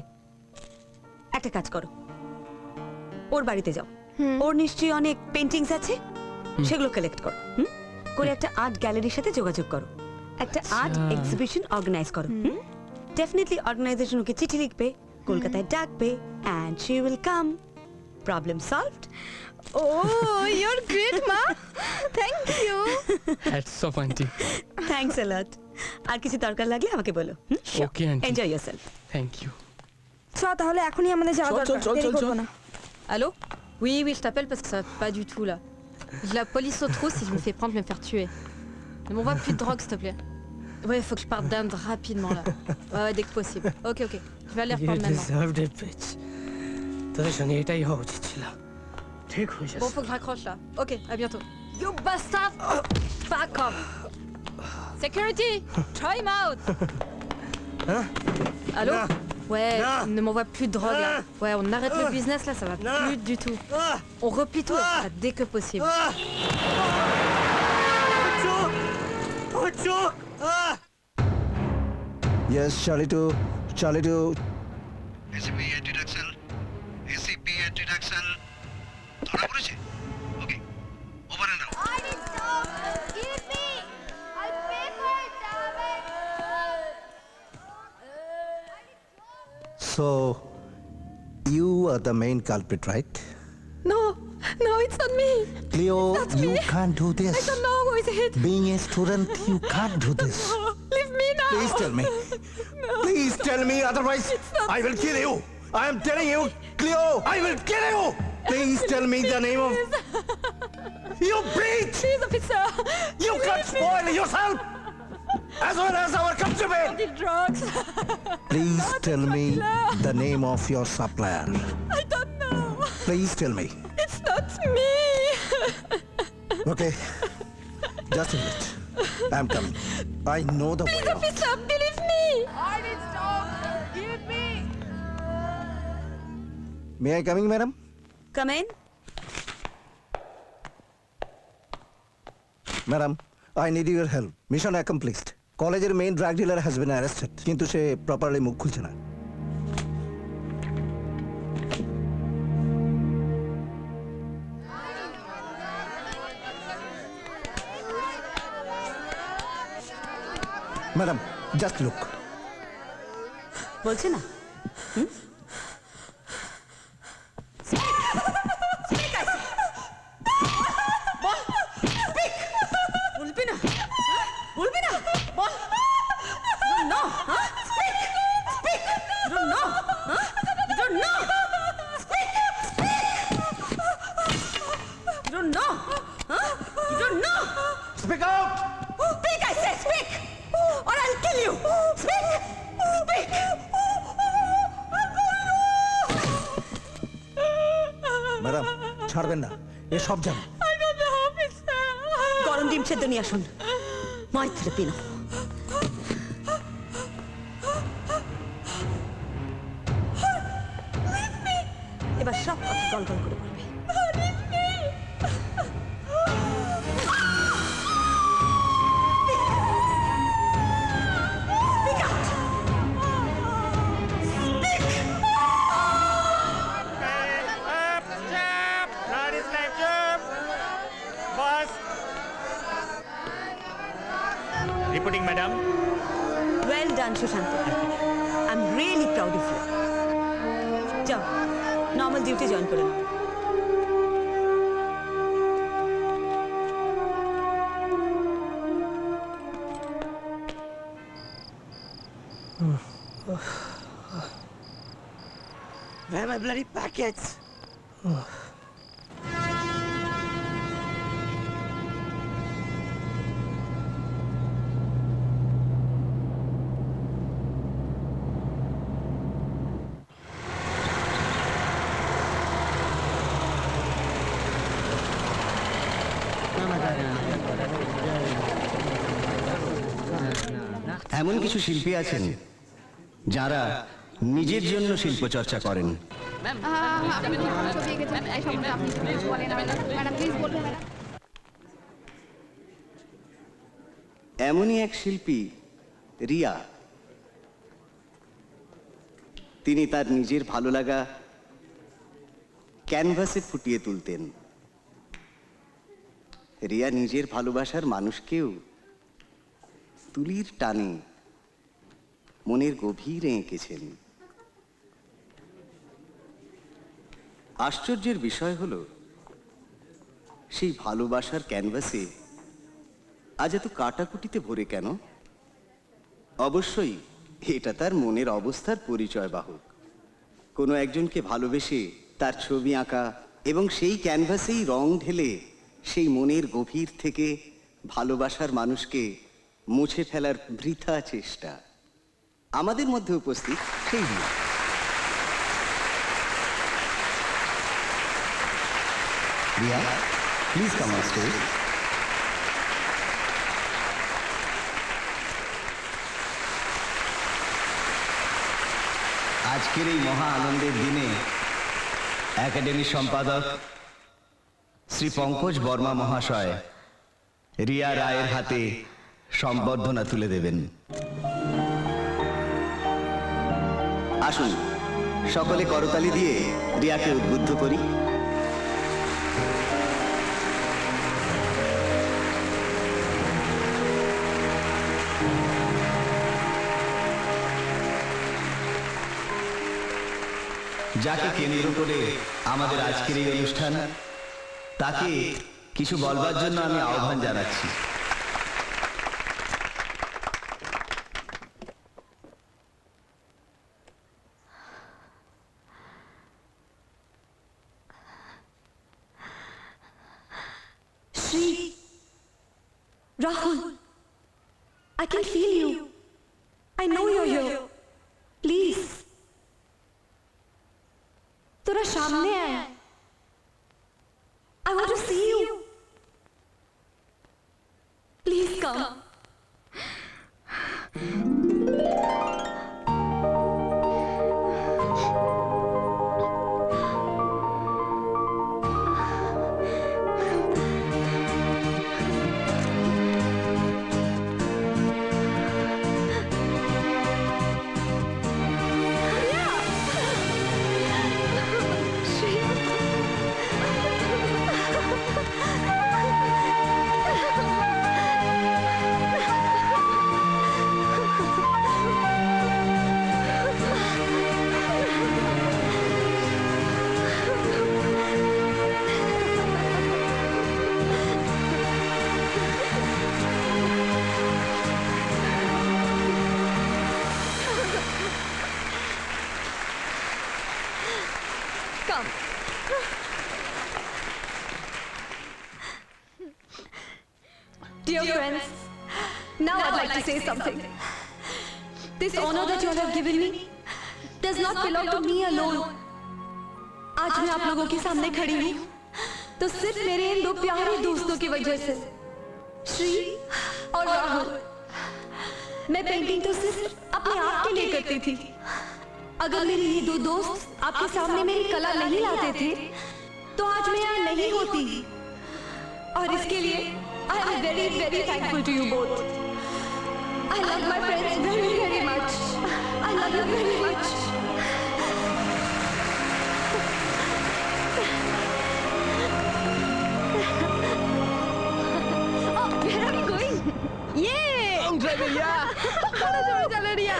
একটা কাজ করো, ওর বাড়িতে যাও, ওর নিশ্চয়ই অনেক পেন্টিংস আছে, সেগুলো কালেক্ট করো, করে একটা আর্ট গ্যালারির সাথে যোগাযোগ করো, একটা আর্ট এক্সিবিশন অর্গানাইজ করো। ডেফিনেটলি অর্গানাইজেশন ওকে চিঠি লিখবে, কলকাতায় ডাকবে, and she will come. Problem solved. Oh, you're great, Ma. Thank you. Hats off aunty. Thanks a lot. আর কিছু দরকার লাগলে আমাকে বলো। Okay aunty, enjoy yourself. Thank you. চল তাহলে এখনই আমাদের যাওয়া দরকার, দেরি করব না। Allô? Oui, oui, je t'appelle parce que ça va pas du tout là. La police se trouve si je me fais prendre, je vais me faire tuer. Ne m'envoie plus de drogue, s'il te plaît. Ouais, faut que je parte d'Inde rapidement là. Ouais, dès que possible. Ok, ok. Je vais aller reprendre maintenant. deserved it, bitch. তোদের সঙ্গে এটাই হওয়া উচিত ছিল। ঠিক হয়ে যাচ্ছে। Bon, faut que je raccroche là. Ok, à bientôt. You bastard! Back off! Security! Try him out! Allô? Ouais, ne m'envoie plus de drogue là. Ouais, on arrête le business là, ça va plus du tout. On replie tout là, dès que possible. Yes, Charlie to ACP anti-Daxel. ACP anti-Daxel. ধরা পড়েছে? Okay, over and out. I need job. Give me. I'll pay for it, damn it. So, you are the main culprit, right? No, no, it's not me. Cleo, you can't do this. I don't know who is it. Being a student, you can't do this. Leave me now. Please tell me. Please tell me, otherwise I will kill you. I am telling you, Cleo, I will kill you. Please tell me the name of... You bitch! Please, officer. You can't spoil yourself! As well as our countrymen! Deal drugs. Please tell me the name of your supplier. I don't know. Please tell me. It's not me. Okay. Just a minute. I'm coming. I know the way Please, out. officer, believe me. I need job. Give me. May I come in, madam? Come in. Madam, I need your help. Mission accomplished. কলেজের main drug dealer has been arrested, কিন্তু সে properly মুখ খুলছে না। Madam, just look. বলছে না? বলবি না? বলবি না? বল। You don't know, huh? Speak. Speak. You don't know, huh? You don't know. Speak. Speak. You don't know, huh? You don't know. Speak out. Speak, I say, speak, or I'll kill you. Speak. Speak. Madam, ছাড়বেন না, এ সব জানো। গরম ডিম সেদ্ধ নিয়ে আসুন, মাই therapy নাও। এবার সব কথা গল গল করে বলবে। Sushant, I am really proud of you. যাও নর্মাল ডিউটি জয়েন করে নাও। Where are my bloody packets? এমন কিছু শিল্পী আছেন যারা নিজের জন্য শিল্প চর্চা করেন। এমনই এক শিল্পী রিয়া। তিনি তার নিজের ভালো লাগা ক্যানভাসে ফুটিয়ে তুলতেন। রিয়া নিজের ভালোবাসার মানুষকেও তুলির টানে মনের গভীরে এঁকেছেন। আশ্চর্যের বিষয় হলো সেই ভালোবাসার ক্যানভাসে আজ এত কাটাকুটিতে ভরে কেন? অবশ্যই এটা তার মনের অবস্থার পরিচয় বাহক। কোনো একজনকে ভালোবেসে তার ছবি আঁকা এবং সেই ক্যানভাসেই রং ঢেলে সেই মনের গভীর থেকে ভালোবাসার মানুষকে মুছে ফেলার বৃথা চেষ্টা। আমাদের মধ্যে উপস্থিত সেই Riya. Riya, please come on stage. আজকের এই মহা আনন্দের দিনে একাডেমির সম্পাদক শ্রী পঙ্কজ বর্মা মহাশয় রিয়া রায়ের হাতে সম্বর্ধনা তুলে দেবেন। আসুন সকলে করতালি দিয়ে রিয়াকে উদ্বুদ্ধ করি। যাকে কেন্দ্র করে আমাদের আজকের এই অনুষ্ঠান, তাকে কিছু বলবার জন্য আমি আহ্বান জানাচ্ছি। Shri, Rahul, I can feel you. I know you're here. Please. তোরা সামনে আয়। I want to see you. Please come. Come. Dear friends, now I'd like to say something. This honor that you all have given me does not belong to me alone. आज मैं आप लोगों के सामने खड़ी हूँ तो सिर्फ मेरे इन दो प्यारे दोस्तों की वजह से, श्री और राहुल। मैं पेंटिंग तो सिर्फ अपने आप के लिए करती थी। अगर मेरे ये दो दोस्त आपके सामने मेरी कला नहीं लाते थे तो आज मैं यहाँ नहीं होती। और इसके लिए I am very, very thankful to you both. I love my friends very, very much. I love you very much. Oh, where are we going? Yay! Long drive, Riya. चलो चलो रिया।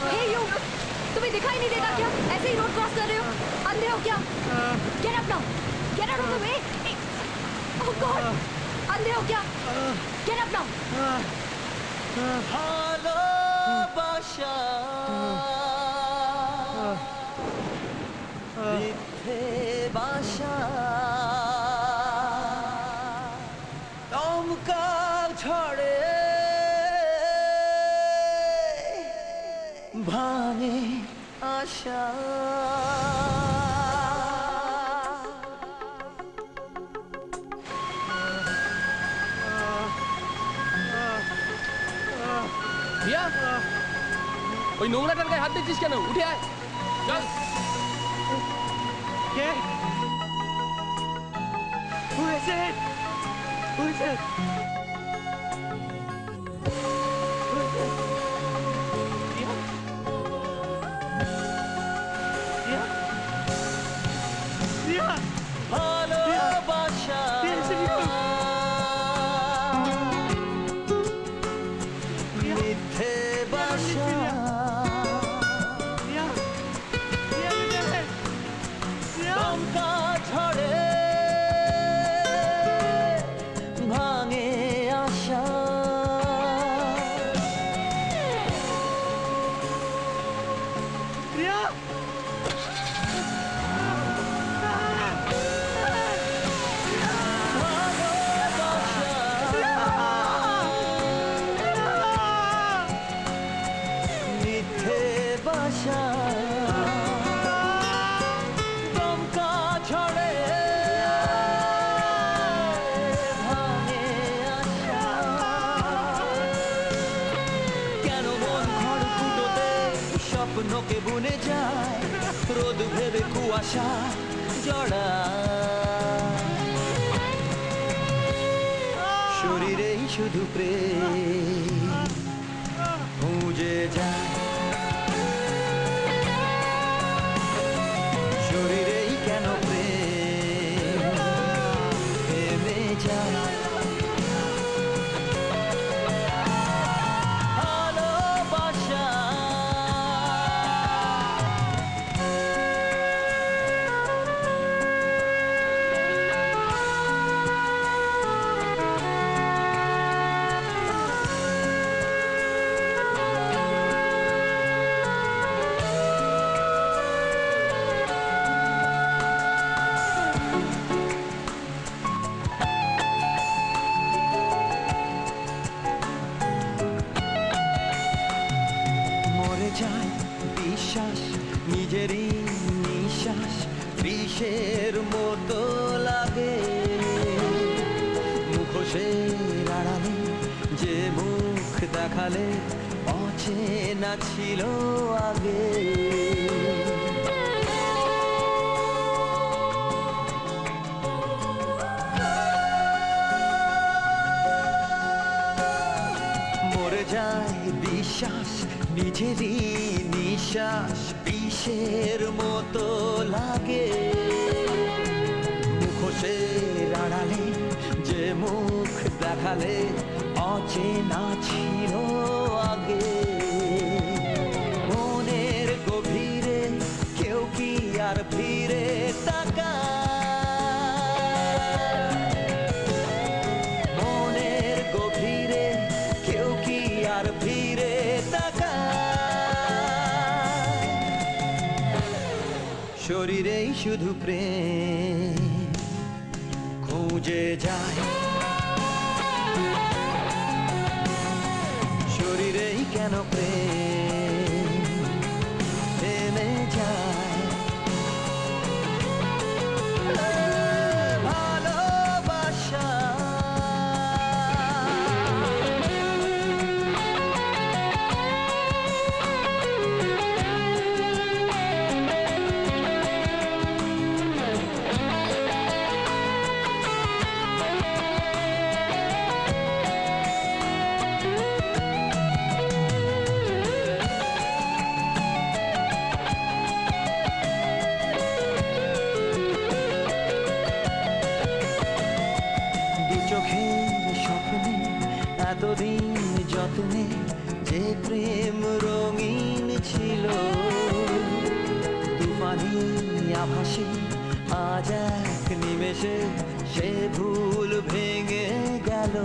हे यू, तुम्हें दिखाई नहीं देता क्या? ऐसे ही रोड क्रॉस कर रहे हो? अंधे हो क्या? Get up now, get out of the way. Oh God, अंधे हो क्या? Get up now. ভালোবাসা মিথ্যে বাসা দমকা ঝড়ে ভাঙে আশা রিয়া, ওই নোংরাটার গায়ে হাত দিচ্ছিস কেন? উঠে আয়, চল। কে? Who is it? Who is it? ভালোবাসা মিথ্যে বাসা দমকা ঝড়ে ভাঙে আশা মিথ্যে বাসা দমকা ঝড়ে ভাঙে আশা কেন মন খড়কুটোতে স্বপ্নকে বুনে যায় রোদ ভেবে কুয়াশা জড়া শরীরেই শুধু প্রেম খুঁজে যায় শরীরেই কেন প্রেম থেমে যায় ভালোবাসা মরে যায় বিশ্বাস নিজেরই নিঃশ্বাস বিষের মতো লাগে মুখোশের আড়ালে যে মুখ দেখালে অচেনা ছিল আগে মরে যায় বিশ্বাস নিজেরই নিঃশ্বাস বিষের মতো লাগে মুখোশের আড়ালে যে মুখ দেখালে অচেনা ছিল আগে মনের গভীরে কেউ কি আর ফিরে তাকায় মনের গভীরে কেউ কি আর ফিরে তাকায় শরীরেই শুধু প্রেম খুঁজে যায় শরীরেই কেন প্রেম থেমে যায় ভালোবাসা দু চোখের স্বপ্নে এতদিন যত্নে যে মানি আভাসে আজ এক নিমেষে সে ভুল ভেঙে গেল